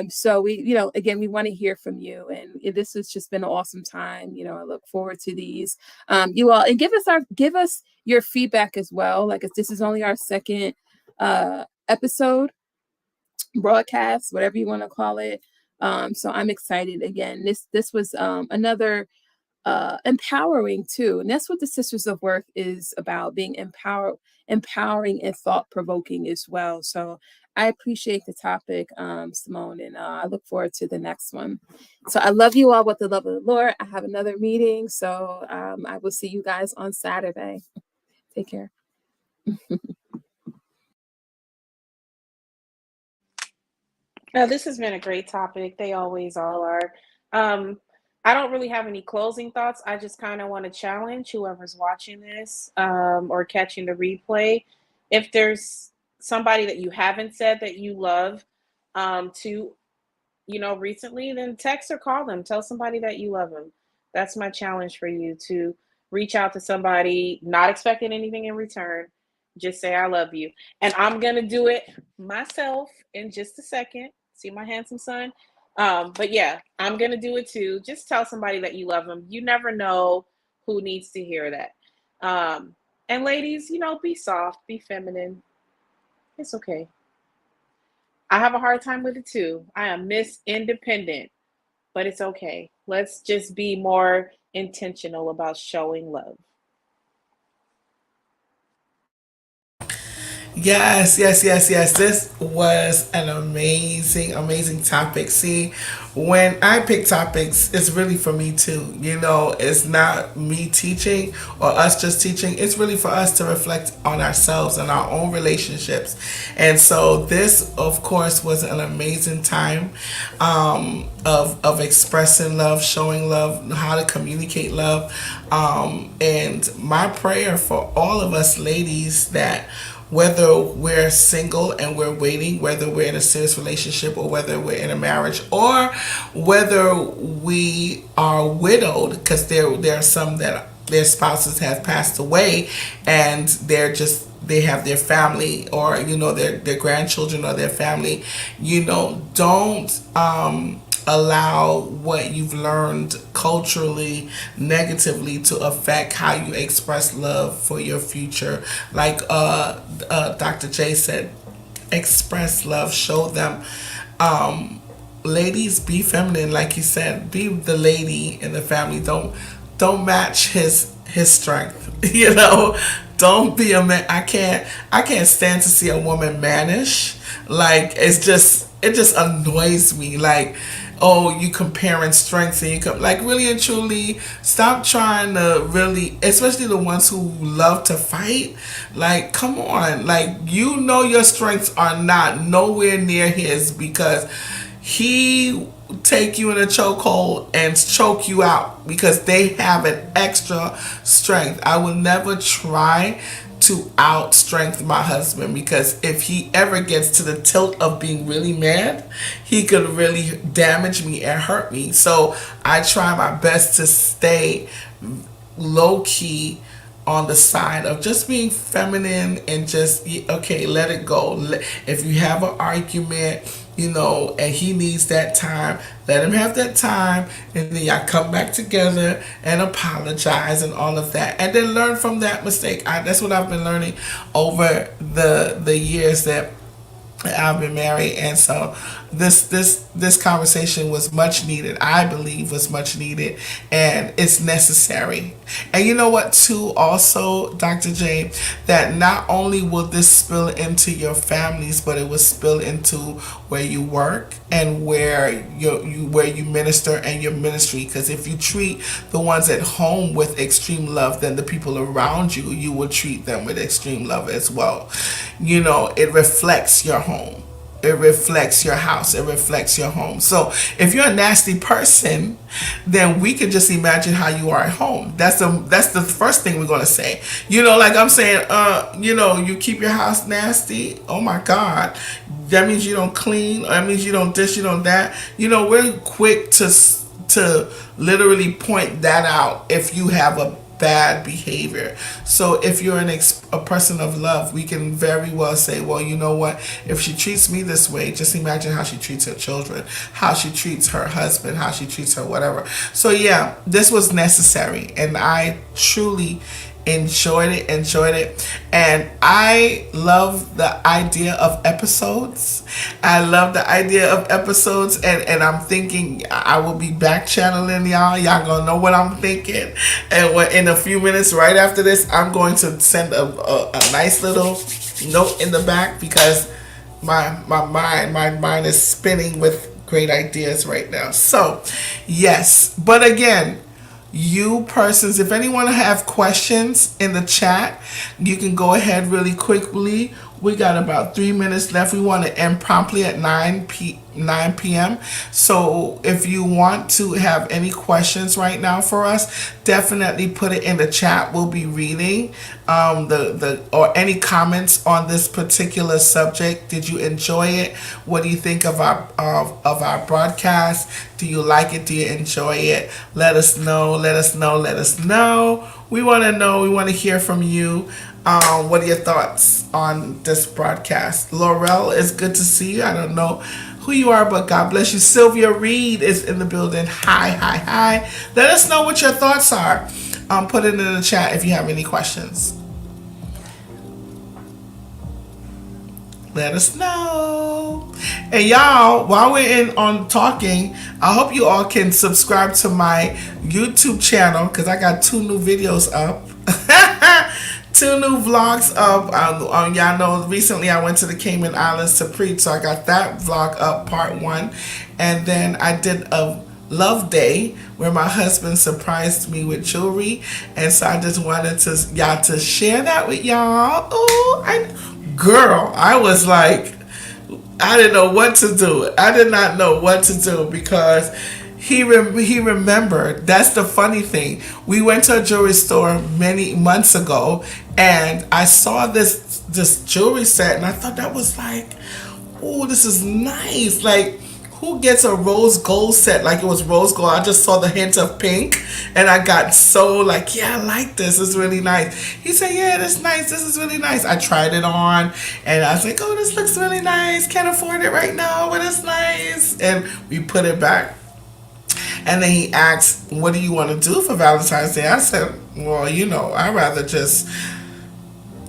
So we, again, we want to hear from you, and this has just been an awesome time. I look forward to these. You all, and give us your feedback as well. Like, if this is only our second episode, broadcast, whatever you want to call it. So I'm excited. Again, this was another empowering too, and that's what the Sisters of Worth is about, being empowering and thought-provoking as well. So I appreciate the topic, Simone, and I look forward to the next one. So I love you all with the love of the Lord. I have another meeting, so I will see you guys on Saturday. Take care. No, this has been a great topic. They always all are. I don't really have any closing thoughts. I just kind of want to challenge whoever's watching this or catching the replay. If there's somebody that you haven't said that you love to, recently, then text or call them. Tell somebody that you love them. That's my challenge for you, to reach out to somebody, not expecting anything in return. Just say, I love you. And I'm going to do it myself in just a second. See my handsome son? But yeah, I'm going to do it too. Just tell somebody that you love them. You never know who needs to hear that. And ladies, be soft, be feminine. It's okay. I have a hard time with it too. I am Miss Independent, but it's okay. Let's just be more intentional about showing love. Yes, yes, yes, yes. This was an amazing, amazing topic. See, when I pick topics, it's really for me too. You know, it's not me teaching or us just teaching. It's really for us to reflect on ourselves and our own relationships. And so this, of course, was an amazing time of expressing love, showing love, how to communicate love. And my prayer for all of us ladies that whether we're single and we're waiting, whether we're in a serious relationship or whether we're in a marriage or whether we are widowed, because there are some that their spouses have passed away and they have their family or their grandchildren or their family, don't allow what you've learned culturally negatively to affect how you express love for your future. Like Dr. J said, express love, show them. Ladies, be feminine, like he said, be the lady in the family. Don't match his strength. Don't be a man. I can't stand to see a woman mannish. Like it just annoys me. Like, oh, you comparing strengths and like really and truly stop trying to really, especially the ones who love to fight. Like, come on, like your strengths are not nowhere near his because he take you in a chokehold and choke you out because they have an extra strength. I will never try to outstrength my husband because if he ever gets to the tilt of being really mad, he could really damage me and hurt me. So I try my best to stay low key on the side of just being feminine and just, okay, let it go. If you have an argument, and he needs that time, let him have that time, and then y'all come back together and apologize and all of that, and then learn from that mistake. That's what I've been learning over the years that I've been married, and so this conversation was much needed. I believe was much needed, and it's necessary. And you know what, too, also, Dr. J, that not only will this spill into your families, but it will spill into where you work and where you minister and your ministry. Because if you treat the ones at home with extreme love, then the people around you will treat them with extreme love as well. It reflects your home. It reflects your house. It reflects your home. So if you're a nasty person, then we can just imagine how you are at home. That's the first thing we're going to say. Like I'm saying, you keep your house nasty. Oh my God. That means you don't clean. That means you don't this, you don't that. We're quick to literally point that out if you have a bad behavior. So if you're a person of love, we can very well say, well, you know what, if she treats me this way, just imagine how she treats her children, how she treats her husband, how she treats her whatever. So yeah, this was necessary, and I truly enjoyed it, and I love the idea of episodes. And I'm thinking I will be back channeling y'all gonna know what I'm thinking, and in a few minutes right after this I'm going to send a nice little note in the back because my mind is spinning with great ideas right now. So yes, but again, you persons, if anyone have questions in the chat, you can go ahead really quickly. We got about 3 minutes left. We want to end promptly at 9 p.m. So if you want to have any questions right now for us, definitely put it in the chat. We'll be reading or any comments on this particular subject. Did you enjoy it? What do you think of our broadcast? Do you like it? Do you enjoy it? Let us know. Let us know. We want to know. We want to hear from you. What are your thoughts on this broadcast? Laurel, it's good to see you. I don't know who you are, but God bless you. Sylvia Reed is in the building. Hi. Let us know what your thoughts are. Put it in the chat if you have any questions. Let us know. And y'all, while we're on talking, I hope you all can subscribe to my YouTube channel because I got 2 new videos up. two new vlogs up. Y'all know recently I went to the Cayman Islands to preach, so I got that vlog up, part 1. And then I did a love day where my husband surprised me with jewelry, and so I just wanted y'all to share that with y'all. Girl, I was like, I didn't know what to do. I did not know what to do because he remembered. That's the funny thing. We went to a jewelry store many months ago, and I saw this jewelry set, and I thought that was like, oh, this is nice. Like, who gets a rose gold set like it was rose gold? I just saw the hint of pink, and I got so like, yeah, I like this. It's really nice. He said, yeah, that's nice. This is really nice. I tried it on, and I was like, oh, this looks really nice. Can't afford it right now, but it's nice. And we put it back. And then he asked, what do you want to do for Valentine's Day? I said, well, I'd rather just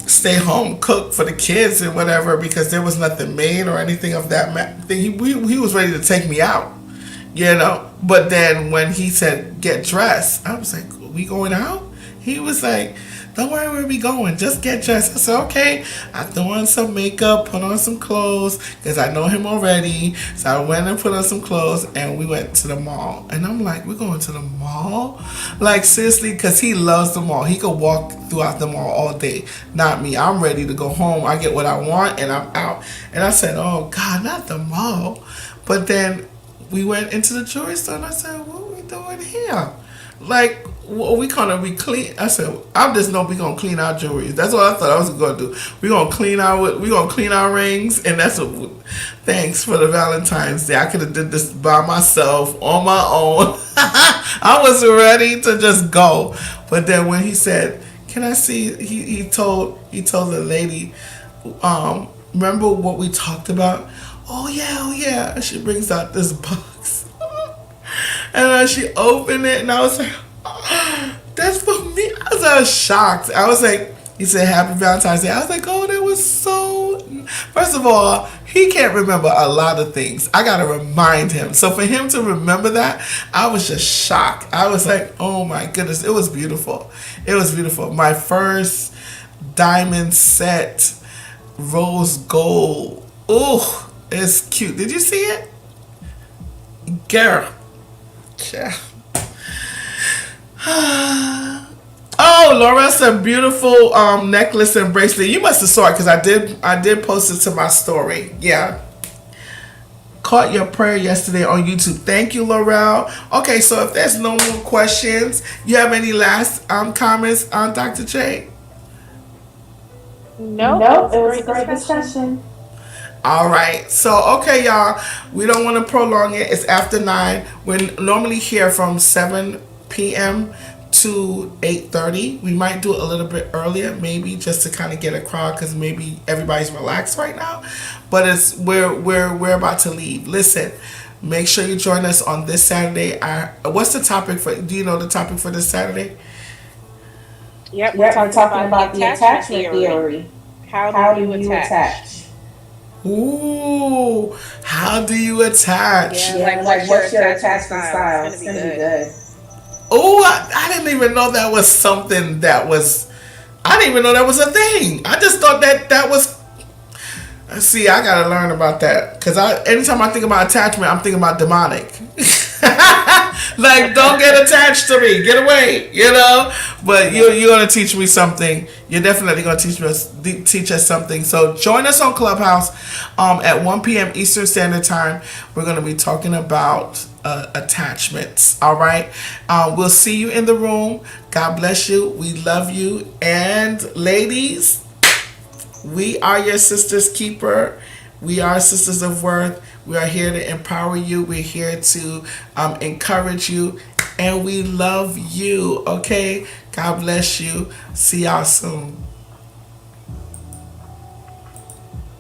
stay home, cook for the kids and whatever, because there was nothing made or anything of that thing. He was ready to take me out, But then when he said, get dressed, I was like, we going out? He was like, don't worry where we going, just get dressed. I said, okay. I threw on some makeup, put on some clothes, because I know him already. So I went and put on some clothes, and we went to the mall. And I'm like, we're going to the mall? Like, seriously, because he loves the mall. He could walk throughout the mall all day. Not me. I'm ready to go home. I get what I want, and I'm out. And I said, oh, God, not the mall. But then we went into the jewelry store, and I said, what are we doing here? Like, we gonna be clean. I said, I just know we gonna clean our jewelry. That's what I thought I was gonna do. We gonna clean our rings, and that's what. Thanks for the Valentine's Day. I could have did this by myself on my own. I was ready to just go, but then when he said, "Can I see?" He told the lady, remember what we talked about? Oh yeah. And she brings out this box. And she opened it, and I was like, oh, that's for me. I was shocked. I was like, he said, happy Valentine's Day. I was like, oh, that was so... First of all, he can't remember a lot of things. I got to remind him. So for him to remember that, I was just shocked. I was like, oh, my goodness. It was beautiful. It was beautiful. My first diamond set, rose gold. Oh, it's cute. Did you see it? Girl. Yeah. Oh, Laura, that's a beautiful necklace and bracelet. You must have saw it because I did post it to my story. Yeah. Caught your prayer yesterday on YouTube. Thank you, Laurel. Okay, so if there's no more questions, you have any last comments on Dr. J? No, it was a great discussion. All right. So, okay, y'all. We don't want to prolong it. It's after 9. We're normally here from 7 p.m. to 8:30. We might do it a little bit earlier, maybe, just to kind of get a crowd, because maybe everybody's relaxed right now. But we're about to leave. Listen, make sure you join us on this Saturday. What's the topic for? Do you know the topic for this Saturday? Yep, we're talking about the attachment theory. How do you attach? Ooh, how do you attach? Yeah, like what's your attachment style? It's gonna be good. Oh, I didn't even know that was something that was. I didn't even know that was a thing. I just thought that was. See, I gotta learn about that, because anytime I think about attachment, I'm thinking about demonic. Like, don't get attached to me, get away, But you're gonna teach me something. You're definitely gonna teach us something. So join us on Clubhouse at 1 p.m. Eastern Standard Time. We're gonna be talking about attachments. All right. We'll see you in the room. God bless you. We love you. And ladies, we are your sister's keeper. We are Sisters of Worth. We are here to empower you. We're here to encourage you. And we love you. Okay? God bless you. See y'all soon.